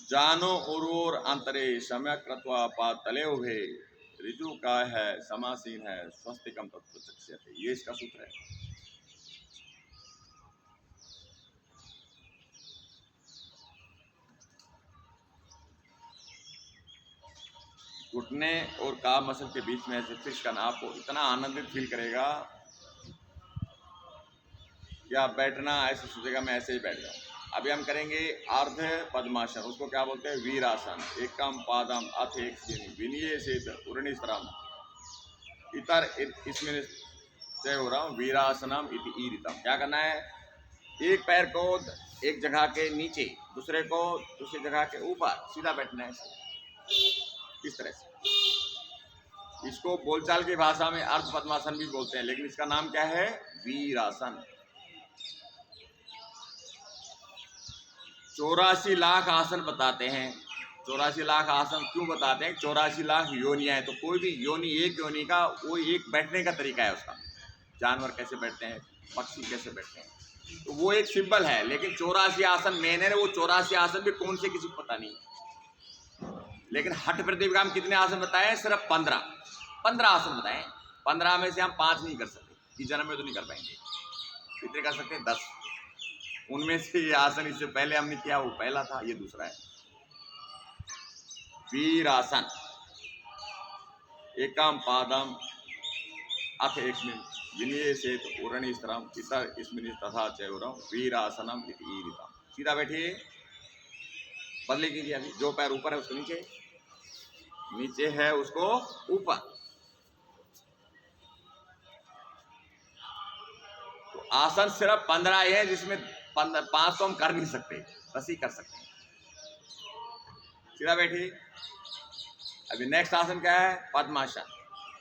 जानो उर्वोर अंतरे सम्यक कृत्वा पातले उभे, ऋजु काय है समासीन है स्वस्तिकम तत्प्रचक्ष्यते। ये इसका सूत्र है। घुटने और काफ मसल के बीच में ऐसे फिक्स करना आपको इतना आनंदित फील करेगा कि आप बैठना ऐसे सोचेगा मैं ऐसे ही बैठ जाऊं। अभी हम करेंगे अर्ध पद्मासन, उसको क्या बोलते हैं? वीरासन। एकम पादम अथ एक विनीय से उरणिस्तरम इतर इसमें से हो रहा हूँ वीरासनम इति ईरितम। क्या करना है? एक पैर को एक जगह के नीचे, दूसरे को दूसरी जगह के ऊपर सीधा बैठना है इस तरह से। इसको बोलचाल की भाषा में अर्ध पद्मासन भी बोलते हैं, लेकिन इसका नाम क्या है? वीरासन। 84 लाख आसन बताते हैं। 84 लाख आसन क्यों बताते हैं? 84 लाख योनियां हैं, तो कोई भी योनि, एक योनि का वो एक बैठने का तरीका है उसका। जानवर कैसे बैठते हैं, पक्षी कैसे बैठते हैं, तो वो एक सिंबल है। लेकिन 84 आसन मेन है, वो 84 आसन भी कौन से किसी को पता नहीं। लेकिन हठ प्रतियोगिता में कितने आसन बताए? सिर्फ 15 आसन बताए। 15 में से हम 5 नहीं कर सकते, इस जन्म में तो नहीं कर पाएंगे। कितने कर सकते हैं? 10। उनमें से ये आसन इससे पहले हमने किया, वो पहला था, ये दूसरा है। वीरासन। एकम पादम अथ एकस्मिन् विनिवेशेत उरणिस्तरम इतर इसमिन् तथा चैवरम वीरासनम इति ईरितम। सीधा बैठिए, बदले कीजिए। अभी जो पैर ऊपर है उसको नीचे, नीचे है उसको ऊपर। तो आसन सिर्फ 15 ही है, जिसमें 5 तो हम कर नहीं सकते, 10 ही कर सकते हैं। सीधा बैठिए। अभी नेक्स्ट आसन क्या है? पद्मासन।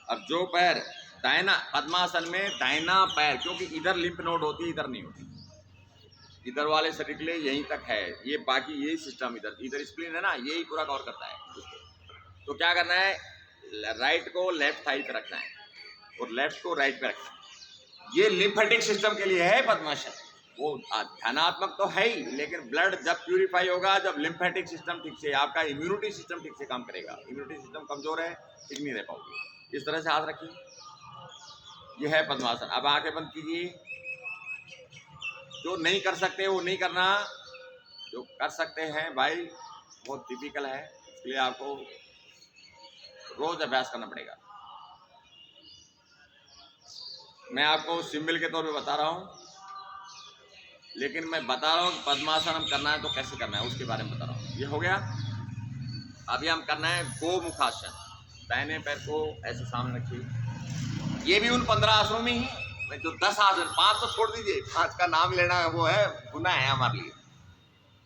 अब जो पैर दाहिना, पद्मासन में दाहिना पैर, क्योंकि इधर लिम्फ नोड होती है, इधर नहीं होती, इधर वाले शरीर के लिए यहीं तक है ये, बाकी यही सिस्टम इधर स्प्लीन है ना, यही पूरा कवर करता है। तो क्या करना है? राइट को लेफ्ट थाई पे रखना है और लेफ्ट को राइट पे रखना है। ये लिम्फेटिक सिस्टम के लिए है पद्मासन। वो ध्यानात्मक तो है ही, लेकिन ब्लड जब प्यूरिफाई होगा, जब लिम्फेटिक सिस्टम ठीक से, आपका इम्यूनिटी सिस्टम ठीक से काम करेगा। इम्यूनिटी सिस्टम कमजोर है, ठीक नहीं रह पाओगे। इस तरह से हाथ रखिए, यह है पद्मासन। अब आंखें बंद कीजिए। जो नहीं कर सकते वो नहीं करना, जो कर सकते हैं भाई बहुत टिपिकल है, इसलिए आपको रोज अभ्यास करना पड़ेगा। मैं आपको सिंबल के तौर पे बता रहा हूँ, लेकिन मैं बता रहा हूँ पद्मासन हम करना है तो कैसे करना है उसके बारे में बता रहा हूँ। ये हो गया। अभी हम करना है गोमुखासन। दाहिने पैर को ऐसे सामने रखिए। ये भी उन 15 आसनों में ही, मैं जो 10 आसन, 5 तो छोड़ दीजिए, 5 का नाम लेना है वो है गुनाह है हमारे लिए।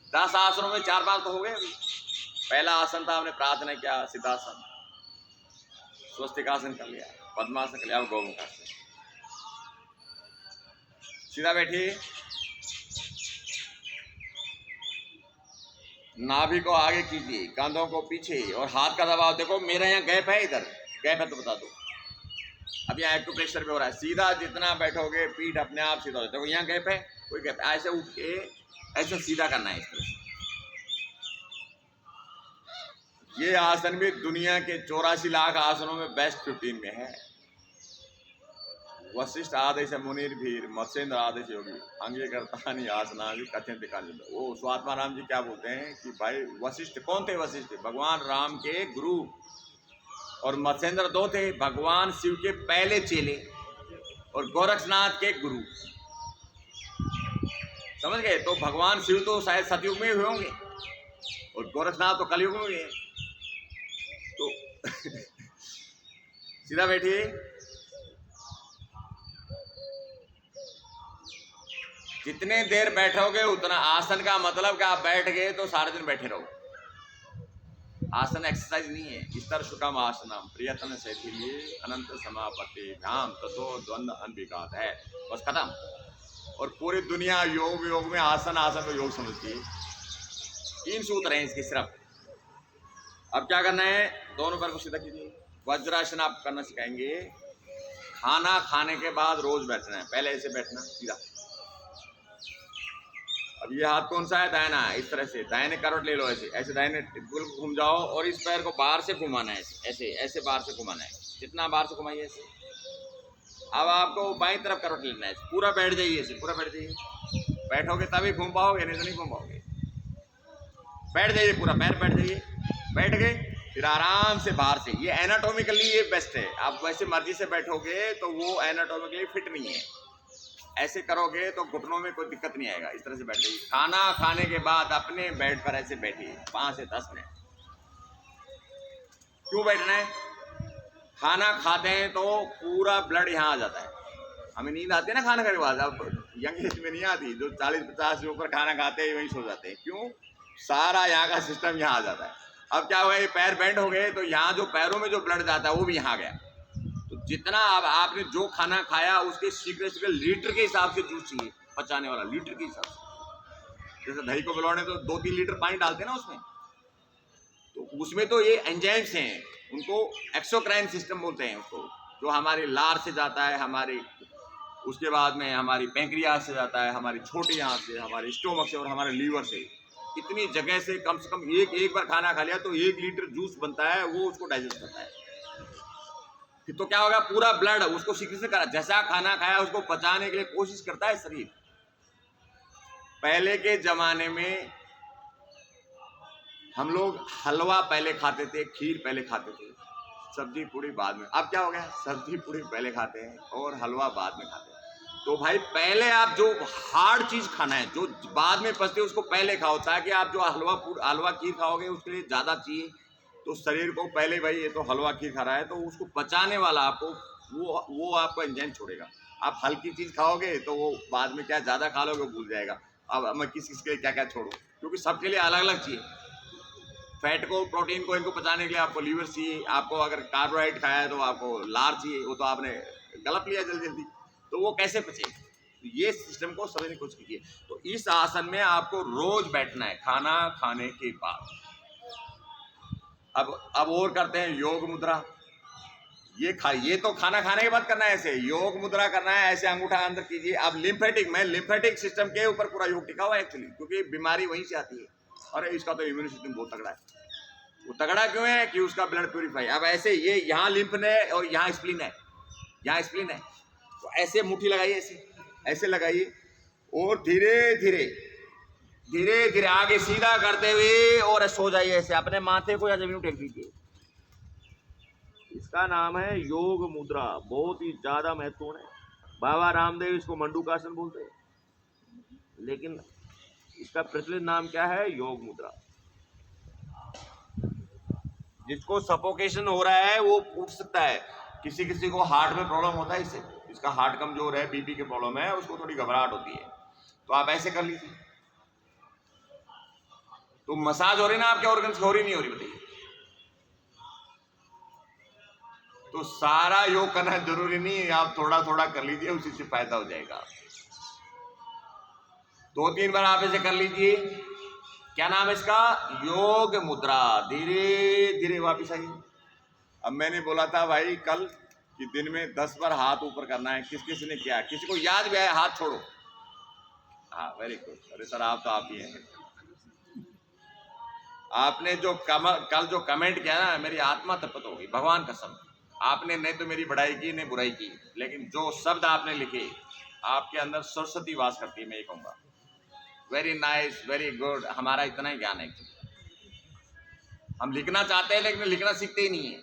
10 आसनों में 4 बार तो हो गए। अभी पहला आसन था, हमने प्रार्थना किया, सिद्धासन, स्वस्तिकासन कर लिया, पद्मासन कर लिया, अब गौमुखासन। सीधा बैठिए, नाभि को आगे कीजिए, कंधों को पीछे, और हाथ का दबाव देखो। मेरा यहाँ गैप है, इधर गैप है तो बता दो। अब यहाँ एक्यूप्रेशर पे हो रहा है। सीधा जितना बैठोगे पीठ अपने आप सीधा हो जाता है। देखो यहाँ गैप है, कोई गैप, ऐसे उठ के ऐसे सीधा करना है इस तरह से। ये आसन भी दुनिया के 84 लाख आसनों में बेस्ट 15 में है। वशिष्ठ आदेश मुनिर्भीर मत्स्येंद्र आदेश योगी अंगीकर्तानि आसनानि कथ्यन्ते काले। वो स्वात्माराम जी क्या बोलते हैं कि भाई वशिष्ठ कौन थे? वशिष्ठ भगवान राम के गुरु, और मत्स्येंद्र 2 थे, भगवान शिव के पहले चेले और गोरक्षनाथ के गुरु। समझ गए? तो भगवान शिव तो शायद सतयुग में हुए होंगे और गोरक्षनाथ तो कलयुग में हुए। तो सीधा बैठिए। जितने देर बैठोगे उतना, आसन का मतलब कि आप बैठ गए तो सारा दिन बैठे रहो। आसन एक्सरसाइज नहीं है। इस्तर सुखम आसनम प्रियतम शैथिल्ये अनंत समापत्ति ध्यान तथो द्वंद्व अनविघात है, बस खत्म। और पूरी दुनिया योग में आसन को योग समझती है। 3 सूत्र हैं इसके सिर्फ। अब क्या करना है, दोनों पैर को सीधा कीजिए। वज्रासन आप करना सिखाएंगे। खाना खाने के बाद रोज बैठना है, पहले ऐसे बैठना सीधा। अब ये हाथ कौन सा है, दाहिना है। इस तरह से दाहिने करवट ले लो, ऐसे ऐसे दाहिने बिल्कुल घूम जाओ और इस पैर को बाहर से घुमाना है, ऐसे ऐसे बाहर से घुमाना है। जितना बाहर से घुमाइए ऐसे। अब आपको बाईं तरफ करवट लेना है, पूरा बैठ जाइए, ऐसे पूरा बैठ जाइए। बैठोगे तभी घूम पाओगे, नहीं तो नहीं घूम पाओगे। बैठ जाइए, पूरा पैर बैठ जाइए। बैठ गए, फिर आराम से बाहर से। ये एनाटॉमिकली ये बेस्ट है। आप वैसे मर्जी से बैठोगे तो वो एनाटॉमिकली फिट नहीं है। ऐसे करोगे तो घुटनों में कोई दिक्कत नहीं आएगा। इस तरह से बैठ जाइए। खाना खाने के बाद अपने बेड पर ऐसे बैठिए 5 से 10 मिनट। क्यों बैठना है, खाना खाते हैं तो पूरा ब्लड यहाँ आ जाता है। हमें नींद आती है ना खाना खाने के बाद, अब यंग एज में नहीं आती। जो 40-50 के ऊपर खाना खाते हैं वहीं सो जाते हैं। क्यों, सारा यहाँ का सिस्टम यहाँ आ जाता है। अब क्या हुआ, ये पैर बेंड हो गए तो यहाँ जो पैरों में जो ब्लड जाता है वो भी यहाँ गया। तो जितना आपने जो खाना खाया उसके शीघ्र लीटर के हिसाब से जूस चाहिए, पचाने वाला लीटर के हिसाब से। जैसे दही को बिलौने तो 2-3 लीटर पानी डालते हैं ना उसमें, तो उसमें तो ये एंजाइम्स हैं, उनको एक्सोक्राइन सिस्टम बोलते हैं उसको, जो हमारे लार से जाता है, हमारे उसके बाद में हमारी पैंक्रियाज से जाता है, हमारी छोटी आंत से, हमारे स्टोमक से और हमारे लीवर से। इतनी जगह से कम एक बार खाना खा लिया तो 1 लीटर जूस बनता है, वो उसको डाइजेस्ट करता है। तो क्या होगा, पूरा ब्लड उसको शीघ्र से करा, जैसा खाना खाया उसको पचाने के लिए कोशिश करता है शरीर। पहले के जमाने में हम लोग हलवा पहले खाते थे, खीर पहले खाते थे, सब्जी पूड़ी बाद में। अब क्या हो गया, सब्जी पूड़ी पहले खाते हैं और हलवा बाद में खाते हैं। तो भाई पहले आप जो हार्ड चीज खाना है, जो बाद में पचती है, उसको पहले खाओ, ताकि आप जो हलवा खीर खाओगे उसके लिए ज्यादा चाहिए। तो शरीर को पहले, भाई ये तो हलवा खीर खा रहा है तो उसको पचाने वाला आपको वो आपका एंजाइम छोड़ेगा। आप हल्की चीज खाओगे तो वो बाद में क्या ज्यादा खा लोगे भूल जाएगा। अब मैं किस के लिए क्या क्या छोड़ूं, क्योंकि सबके लिए अलग अलग चाहिए। फैट को, प्रोटीन को, इनको पचाने के लिए आपको लीवर चाहिए। आपको अगर कार्बोहाइड्रेट खाया है तो आपको लार चाहिए, वो तो आपने गलत लिया जल्दी जल्दी, तो वो कैसे पचे। ये सिस्टम को समझने की कोशिश कीजिए। तो इस आसन में आपको रोज बैठना है खाना खाने के बाद। अब और करते हैं योग मुद्रा। ये तो खाना खाने के बाद करना है। ऐसे योग मुद्रा करना है, ऐसे अंगूठा अंदर कीजिए। अब लिम्फेटिक सिस्टम के ऊपर पूरा योग टिका हुआ है एक्चुअली, क्योंकि बीमारी वहीं से आती है। अरे इसका तो इम्यून सिस्टम बहुत तगड़ा है। वो तगड़ा क्यों है कि उसका ब्लड प्यूरिफाई। अब ऐसे ये यहाँ लिम्फ है और यहाँ स्प्लीन है, यहाँ स्प्लीन है। तो ऐसे मुट्ठी लगाइए, ऐसे लगाइए और धीरे धीरे आगे सीधा करते हुए और सो जाइए ऐसे। अपने माथे को या जमीन टेक दीजिए। इसका नाम है योग मुद्रा, बहुत ही ज्यादा महत्वपूर्ण है। बाबा रामदेव इसको मंडूकासन बोलते हैं, लेकिन इसका प्रचलित नाम क्या है, योग मुद्रा। जिसको सफोकेशन हो रहा है वो उठ सकता है। किसी को हार्ट में प्रॉब्लम होता है, इससे इसका हार्ट कमजोर है, बीपी की प्रॉब्लम है, उसको थोड़ी घबराहट होती है, तो आप ऐसे कर लीजिए। तो मसाज हो रही ना आपके ऑर्गन्स, हो रही नहीं हो रही बताइए। तो सारा योग करना जरूरी नहीं है, आप थोड़ा थोड़ा कर लीजिए, उसी से फायदा हो जाएगा। 2-3 बार आप ऐसे कर लीजिए। क्या नाम है इसका, योग मुद्रा। धीरे धीरे वापिस आइए। अब मैंने बोला था भाई कल कि दिन में 10 बार हाथ ऊपर करना है। किस ने किया, किसी को याद भी आया, हाथ छोड़ो। हाँ वेरी गुड। अरे सर आप तो आप ही हैं। आपने जो कल जो कमेंट किया ना, मेरी आत्मा तृप्त होगी, भगवान कसम। आपने नहीं तो मेरी बढ़ाई की, नहीं बुराई की, लेकिन जो शब्द आपने लिखे, आपके अंदर सरस्वती वास करती है, मैं ये कहूँगा। Very nice, very good. हमारा इतना ही ज्ञान है। हम लिखना चाहते हैं लेकिन लिखना सीखते ही नहीं है।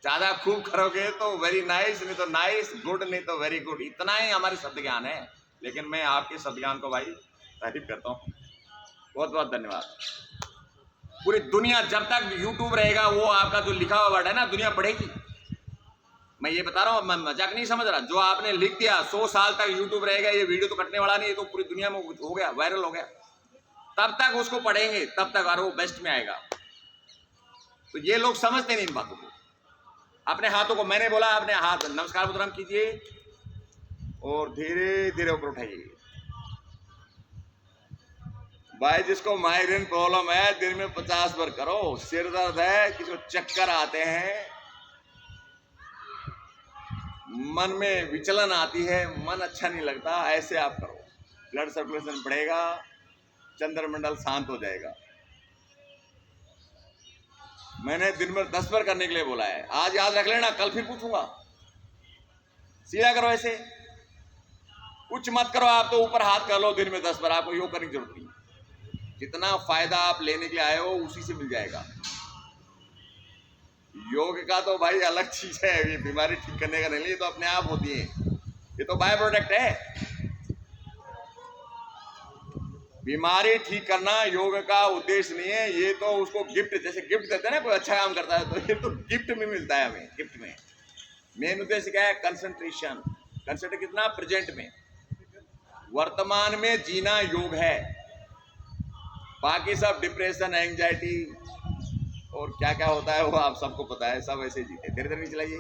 ज्यादा खूब करोगे तो वेरी नाइस, नहीं तो नाइस, गुड नहीं तो वेरी गुड। इतना ही हमारी शब्द ज्ञान है, लेकिन मैं आपके शब्द ज्ञान को भाई तारीफ करता हूँ। बहुत बहुत धन्यवाद। पूरी दुनिया जब तक यूट्यूब रहेगा, वो आपका जो लिखा हुआ वर्ड है ना, दुनिया पढ़ेगी। मैं ये बता रहा हूँ, मैं मजाक नहीं समझ रहा। जो आपने लिख दिया 100 साल तक यूट्यूब रहेगा, ये वीडियो तो कटने वाला नहीं है, तो पूरी दुनिया में हो गया, वायरल हो गया, तब तक उसको पढ़ेंगे, तब तक और वो बेस्ट में आएगा। तो ये लोग समझते नहीं इन बातों को। अपने हाथों को, मैंने बोला अपने हाथ नमस्कार मुद्राम कीजिए और धीरे धीरे ऊपर उठाइए। भाई जिसको माइग्रेन प्रॉब्लम है दिन में 50 बार करो। सिर दर्द है, किसी को चक्कर आते हैं, मन में विचलन आती है, मन अच्छा नहीं लगता, ऐसे आप करो, ब्लड सर्कुलेशन बढ़ेगा, चंद्रमंडल शांत हो जाएगा। मैंने दिन भर 10 बार करने के लिए बोला है, आज याद रख लेना, कल फिर पूछूंगा। सीधा करो, ऐसे कुछ मत करो, आप तो ऊपर हाथ कर लो दिन में 10 बार, आपको योग करने की जरूरत नहीं। जितना फायदा आप लेने के लिए आए हो उसी से मिल जाएगा। योग का तो भाई अलग चीज है, ये बीमारी ठीक करने का नहीं, ये तो अपने आप होती है, ये तो बाय प्रोडक्ट है। बीमारी ठीक करना योग का उद्देश्य नहीं है, ये तो उसको गिफ्ट, जैसे गिफ्ट देते हैं ना, कोई अच्छा काम करता है तो ये तो गिफ्ट में मिलता है हमें। गिफ्ट में मेन उद्देश्य क्या है? कंसंट्रेशन। कंसंट्रेट कितना? प्रेजेंट में, वर्तमान में जीना योग है। बाकी सब डिप्रेशन, एंजाइटी और क्या क्या होता है वो आप सबको पता है, सब ऐसे जीते। धीरे धीरे नहीं चलाइए।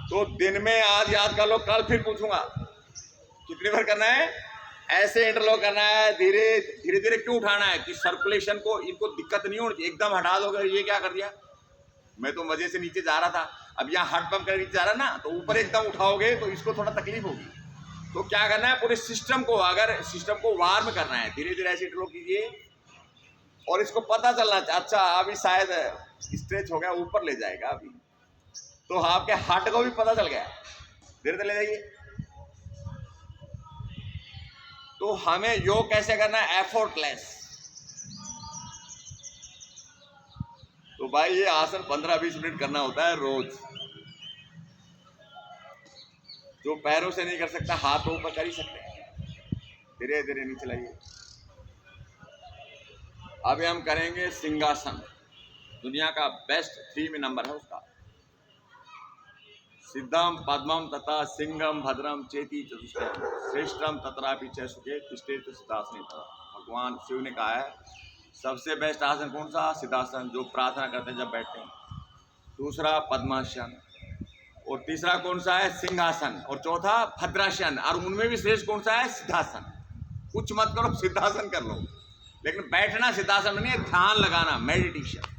तो दिन में आज याद कर लो, कल फिर पूछूंगा कितनी बार करना है। ऐसे इंटरलॉक करना है, धीरे धीरे धीरे क्यों उठाना है कि सर्कुलेशन को, इनको दिक्कत नहीं होनी। एकदम हटा दोगे, ये क्या कर दिया, मैं तो मजे से नीचे जा रहा था, अब यहाँ हार्ट पंप कर नीचे जा रहा ना, तो ऊपर एकदम उठाओगे तो इसको थोड़ा तकलीफ होगी। तो क्या करना है, पूरे सिस्टम को, अगर सिस्टम को वार्म करना है, धीरे धीरे ऐसे इंटरलॉक कीजिए और इसको पता चलना चाहिए, अच्छा अभी शायद स्ट्रेच हो गया, ऊपर ले जाएगा अभी, तो आपके हार्ट को भी पता चल गया, धीरे धीरे ले जाइए। तो हमें योग कैसे करना है? एफर्टलेस। तो भाई ये आसन 15-20 मिनट करना होता है रोज। जो पैरों से नहीं कर सकता, हाथों पर कर ही सकते हैं। धीरे धीरे नीचे लाइए। अभी हम करेंगे सिंहासन, दुनिया का बेस्ट 3 में नंबर है उसका। सिद्धम पद्मम तथा सिंहम भद्रम चेती चतुष्टयम श्रेष्ठम तत्रापि च सुखे तिष्ठेत सिद्धासने। भगवान शिव ने कहा है सबसे बेस्ट आसन कौन सा? सिद्धासन, जो प्रार्थना करते हैं जब बैठते हैं। दूसरा पद्मासन, और तीसरा कौन सा है? सिंहासन, और चौथा भद्रासन, और उनमें भी श्रेष्ठ कौन सा है? सिद्धासन। कुछ मत करो, सिद्धासन कर लो, लेकिन बैठना सिद्धासन में नहीं, ध्यान लगाना, मेडिटेशन।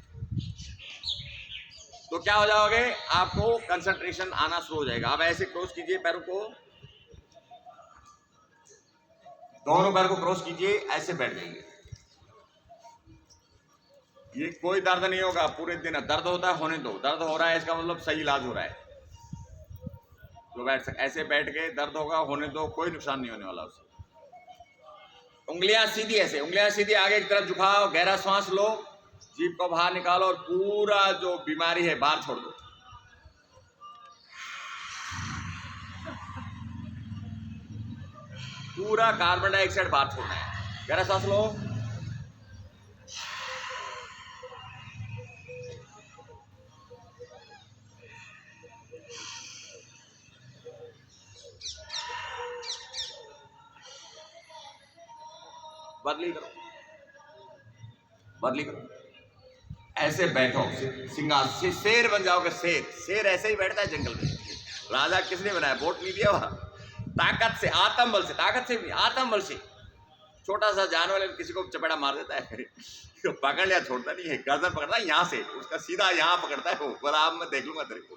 तो क्या हो जाओगे, आपको कंसंट्रेशन आना शुरू हो जाएगा। अब ऐसे क्रॉस कीजिए पैरों को, दोनों पैर को क्रॉस कीजिए, ऐसे बैठ जाइए। ये कोई दर्द नहीं होगा पूरे दिन। दर्द होता है होने दो, दर्द हो रहा है इसका मतलब सही इलाज हो रहा है। तो बैठ सक, ऐसे बैठ के दर्द होगा होने दो, कोई नुकसान नहीं होने वाला उससे। उंगलियां सीधी, ऐसे उंगलियां सीधी, आगे की तरफ झुकाओ, गहरा सांस लो, जीभ को बाहर निकालो और पूरा जो बीमारी है बाहर छोड़ दो। पूरा कार्बन डाइऑक्साइड बाहर छोड़ना है। गहरा सांस लो, बदली करो, बदली करो, ऐसे बैठो, सिंहासन, शेर बन जाओगे। शेर, शेर ऐसे ही बैठता है जंगल में। राजा किसने बनाया? वोट नहीं दिया वहां, ताकत से, आत्म बल से, ताकत से भी, आत्म बल से। छोटा सा जानवर किसी को चपेटा मार देता है तो पकड़ लिया, छोड़ता नहीं है, गर्दन पकड़ता है यहाँ से, उसका सीधा यहाँ पकड़ता है वो, बोला अब मैं देख लूंगा तेरे को।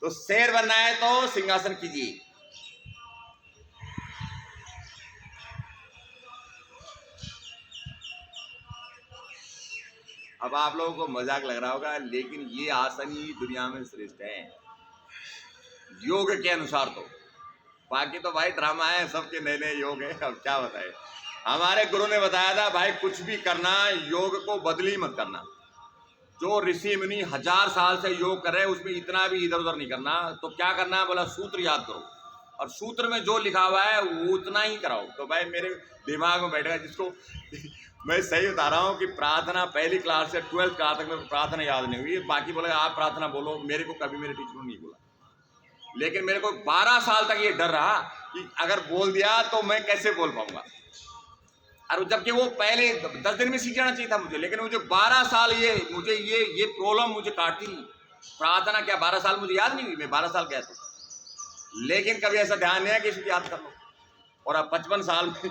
तो शेर बनना है तो सिंहासन कीजिए। अब आप लोगों को मजाक लग रहा होगा, लेकिन ये आसन ही दुनिया में श्रेष्ठ है योग के अनुसार। तो बाकी तो भाई ड्रामा है, सबके नए नए योग है, अब क्या बताए। हमारे गुरु ने बताया था भाई कुछ भी करना, योग को बदली मत करना। जो ऋषि मुनि 1000 साल से योग कर रहे हैं उसमें इतना भी इधर उधर नहीं करना। तो क्या करना है? बोला सूत्र याद करो, और सूत्र में जो लिखा हुआ है वो उतना ही कराओ। तो भाई मेरे दिमाग में बैठेगा, जिसको मैं सही बता रहा हूँ कि प्रार्थना पहली क्लास से 12th क्लास तक मेरे को प्रार्थना याद नहीं हुई। बाकी बोलेगा आप प्रार्थना बोलो, मेरे को कभी मेरे टीचर ने नहीं बोला। लेकिन मेरे को 12 साल तक ये डर रहा कि अगर बोल दिया तो मैं कैसे बोल पाऊंगा, और जबकि वो पहले 10 दिन में सीख जाना चाहिए था मुझे। लेकिन मुझे 12 साल मुझे ये प्रॉब्लम मुझे काटती। प्रार्थना क्या 12 साल मुझे याद नहीं हुई, मैं 12 साल कहता हूँ। लेकिन कभी ऐसा ध्यान नहीं है कि इसको याद कर लो। और अब 55 साल में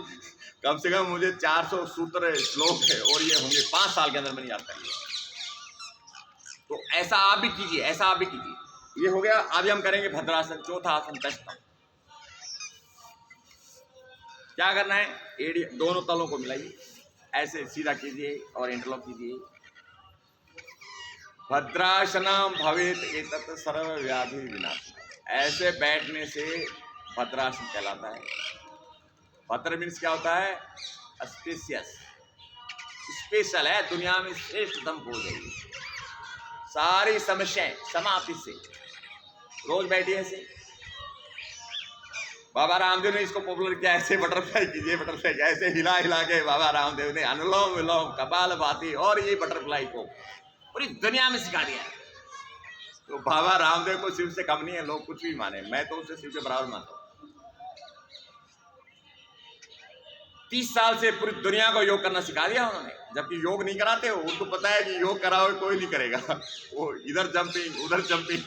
कम से कम मुझे 400 सूत्र श्लोक है, और ये होंगे 5 साल के अंदर मैंने याद कर लिया। तो ऐसा आप भी कीजिए, ऐसा आप भी कीजिए। ये हो गया। अभी हम करेंगे भद्रासन, चौथा आसन कष्ट। क्या करना है, एड़ी दोनों तलों को मिलाइए, ऐसे सीधा कीजिए और इंटरलॉक कीजिए। भद्रासनम भवेत एतत् सर्व व्याधि विनाशनम। ऐसे बैठने से भद्रासन कहलाता है। भद्र मीन्स क्या होता है, स्पेशियस, स्पेशल है, दुनिया में श्रेष्ठतम हो जाएगी। सारी समस्याएं समाप्ति से। रोज बैठिए ऐसे। बाबा रामदेव ने इसको पॉपुलर किया, ऐसे बटरफ्लाई कीजिए, बटरफ्लाई ऐसे हिला हिला के बाबा रामदेव ने अनुलोम विलोम कपालभाति और ये बटरफ्लाई को पूरी दुनिया में सिखा दिया। तो बाबा रामदेव को शिव से कम नहीं है, लोग कुछ भी माने, मैं तो उसे शिव के बराबर मानता हूँ। 30 साल से पूरी दुनिया को योग करना सिखा दिया उन्होंने, जबकि योग नहीं कराते हो। उनको पता है कि योग कराओ कोई नहीं करेगा, वो इधर जंपिंग उधर जंपिंग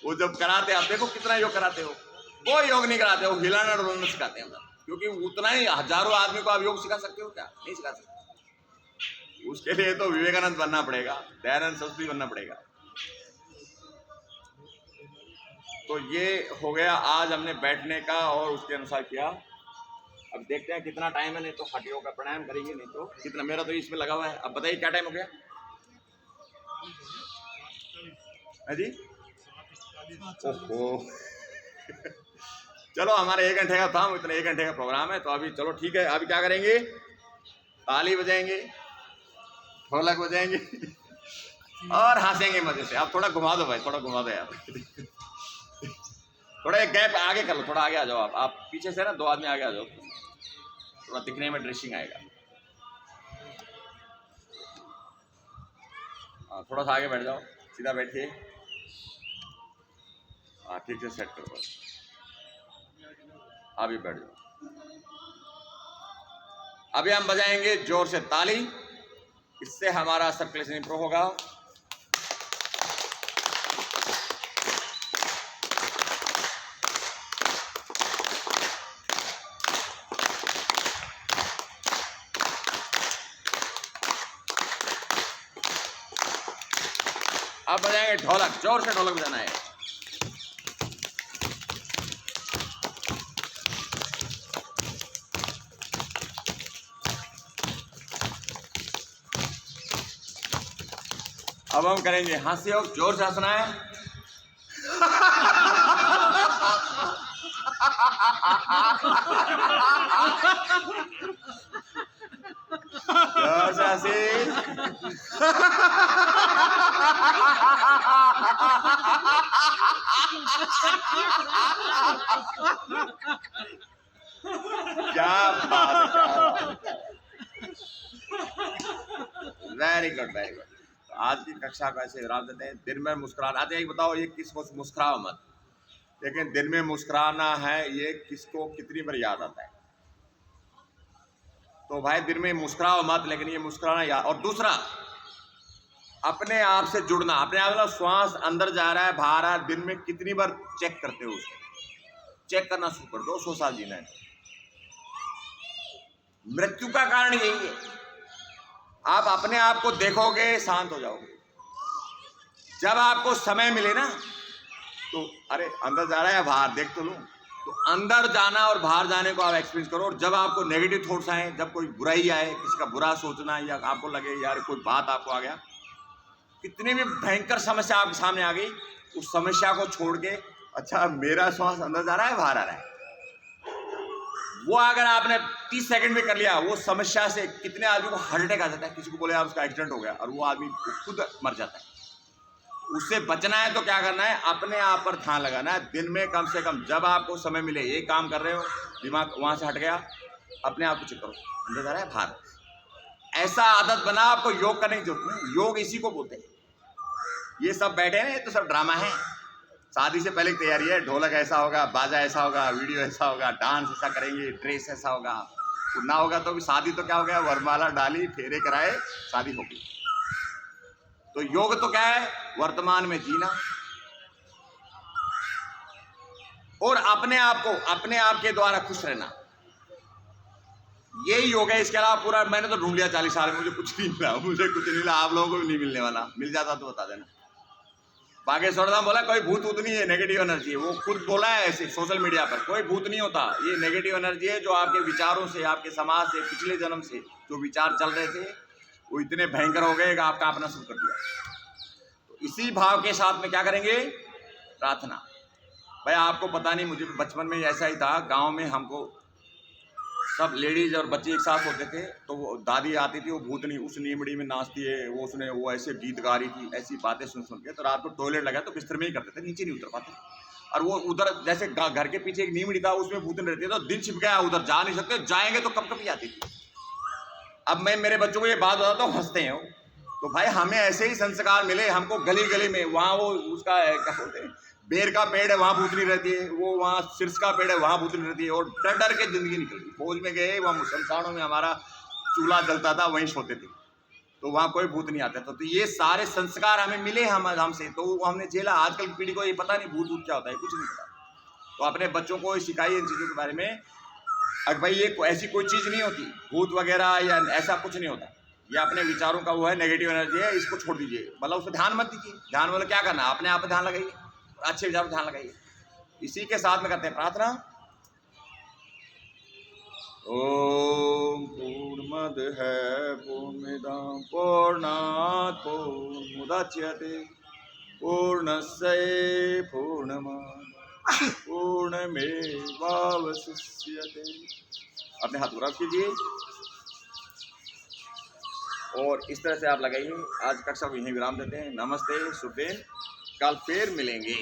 वो जब कराते, आप देखो कितना योग कराते हो, कोई योग नहीं कराते हो, हिलाना डुलाना सिखाते हैं। क्योंकि उतना ही हजारों आदमी को आप योग सिखा सकते हो क्या, नहीं सिखा सकते। उसके लिए तो विवेकानंद बनना पड़ेगा, दयानंद सरस्वती बनना पड़ेगा। तो ये हो गया आज हमने बैठने का और उसके अनुसार किया। अब देखते हैं कितना टाइम है, नहीं तो हटियों का प्राणायाम करेंगे, नहीं तो कितना, मेरा तो इसमें लगा हुआ है। अब बताइए क्या टाइम हो गया है जी? ओहो चलो हमारे 1 घंटे का था, इतना 1 घंटे का प्रोग्राम है। तो अभी चलो ठीक है, अभी क्या करेंगे, ताली बजाएंगे, ढोलक बजाएंगे और हंसेंगे मजे से। आप थोड़ा घुमा दो भाई, थोड़ा घुमा दो यार थोड़ा एक गैप आगे कर लो, थोड़ा आगे आ जाओ। आप पीछे से ना 2 आदमी आगे आ जाओ, थोड़ा दिखने में ड्रेसिंग आएगा। थोड़ा सा आगे बैठ जाओ, सीधा बैठिए। हाँ ठीक से सेट करो, अभी बैठ जाओ। अभी हम बजाएंगे जोर से ताली, इससे हमारा सर्कुलेशन इंप्रूव होगा। अब बजाएंगे ढोलक, जोर से ढोलक बजाना है। अब हम करेंगे हास्य योग, जोर से हंसना है। जोर से हंसी। क्या बात है, वेरी गुड वेरी गुड। आज की कक्षा को ऐसे विराम देते हैं। दिन में मुस्कुराना, आते ही बताओ ये किसको मुस्कुराओ मत, लेकिन दिन में मुस्कुराना है, ये किसको कितनी बार याद आता है। तो भाई दिन में मुस्कुराओ मत, लेकिन ये मुस्कुराना याद। और दूसरा, अपने आप से जुड़ना, अपने आप में श्वास अंदर जा रहा है बाहर आ रहा है, दिन में कितनी बार चेक करते हो उसको, चेक करना शुरू कर दो। 100 साल जीना है। मृत्यु का कारण यही है, आप अपने आप को देखोगे शांत हो जाओगे। जब आपको समय मिले ना, तो अरे अंदर जा रहा है बाहर देख तो लो, तो अंदर जाना और बाहर जाने को आप एक्सपीरियंस करो। और जब आपको नेगेटिव थॉट्स आए, जब कोई बुराई आए, किसी का बुरा सोचना, या आपको लगे यार कोई बात आपको आ गया, कितनी भी भयंकर समस्या आपके सामने आ गई, उस समस्या को छोड़ के अच्छा मेरा श्वास अंदर जा रहा है बाहर आ रहा है, वो अगर आपने 30 सेकंड में कर लिया, वो समस्या से कितने आदमी को हार्ट अटैक आ जाता है। किसी को बोले आप उसका एक्सीडेंट हो गया और वो आदमी खुद मर जाता है। उससे बचना है तो क्या करना है, अपने आप पर ध्यान लगाना है। दिन में कम से कम जब आपको समय मिले, एक काम कर रहे हो, दिमाग वहां से हट गया, अपने आप को चेक करो, अंदर जा रहा है बाहर, ऐसा आदत बना, आपको योग करने की जरूरत नहीं। योग इसी को बोलते हैं। ये सब बैठे हैं, ये तो सब ड्रामा है। शादी से पहले की तैयारी है, ढोलक ऐसा होगा, बाजा ऐसा होगा, वीडियो ऐसा होगा, डांस ऐसा करेंगे, ड्रेस ऐसा होगा। ना होगा तो भी शादी तो क्या हो गया, वरमाला डाली, फेरे कराए, शादी हो गई। तो योग तो क्या है, वर्तमान में जीना और अपने आप के द्वारा खुश रहना, यही योग है। इसके अलावा पूरा मैंने तो ढूंढ लिया 40 साल में, मुझे कुछ नहीं मिला, मुझे कुछ नहीं मिला। आप लोगों को भी नहीं मिलने वाला, मिल जाता तो बता देना। बागेश्वर धाम बोला कोई भूत वूत नहीं है, नेगेटिव एनर्जी है। वो खुद बोला है ऐसे सोशल मीडिया पर, कोई भूत नहीं होता, ये नेगेटिव एनर्जी है जो आपके विचारों से, आपके समाज से, पिछले जन्म से जो विचार चल रहे थे वो इतने भयंकर हो गए कि आपका अपना शुरू कर दिया। तो इसी भाव के साथ में क्या करेंगे, प्रार्थना। भाई आपको पता नहीं, मुझे बचपन में ऐसा ही था। गाँव में हमको सब लेडीज और बच्चे एक साथ होते थे, तो वो दादी आती थी, वो भूतनी उस नीमड़ी में नाचती है, वो ऐसे गीत गा रही थी, ऐसी बातें सुन के। तो रात को टॉयलेट लगा तो बिस्तर में ही करते थे, नीचे नहीं उतर पाते। और वो उधर जैसे घर के पीछे एक नीमड़ी था, उसमें भूतनी रहती है, तो दिन छिप गया, उधर जा नहीं सकते, जाएंगे तो कब कभी आती थी। अब मैं मेरे बच्चों को ये बात बताता हूँ, हंसते हैं। तो भाई हमें ऐसे ही संस्कार मिले, हमको गली गली में, वहाँ वो उसका क्या बोलते हैं, बेर का पेड़ है, वहाँ भूतनी रहती है, वो वहाँ शीर्ष का पेड़ है, वहाँ भूतनी रहती है। और डर डर के जिंदगी निकल गई। फौज में गए, वहाँ शमशानों में हमारा चूल्हा जलता था, वहीं सोते थे, तो वहाँ कोई भूत नहीं आता था। तो ये सारे संस्कार हमें मिले हमसे, तो वो हमने झेला। आजकल की पीढ़ी को ये पता नहीं भूत क्या होता है, कुछ नहीं पता। तो अपने बच्चों को सिखाइए इन चीज़ों के बारे में। अब भाई ये ऐसी कोई चीज़ नहीं होती, भूत वगैरह या ऐसा कुछ नहीं होता। ये अपने विचारों का वो है, नेगेटिव एनर्जी है, इसको छोड़ दीजिए। मतलब उस पर ध्यान मत दीजिए। ध्यान मतलब क्या करना, अपने आप पर ध्यान लगाइए, अच्छे विचार पर ध्यान लगाइए। इसी के साथ में करते हैं प्रार्थना। ओम पूर्णमदः पूर्णमिदं पूर्णात् पूर्णमुदच्यते पूर्णस्य पूर्णमादाय पूर्णमेवावशिष्यते। अपने हाथ ऊपर कीजिए और इस तरह से आप लगाइए। आज कक्षा को यहीं विराम देते हैं। नमस्ते, शुभ दिन, कल फिर मिलेंगे।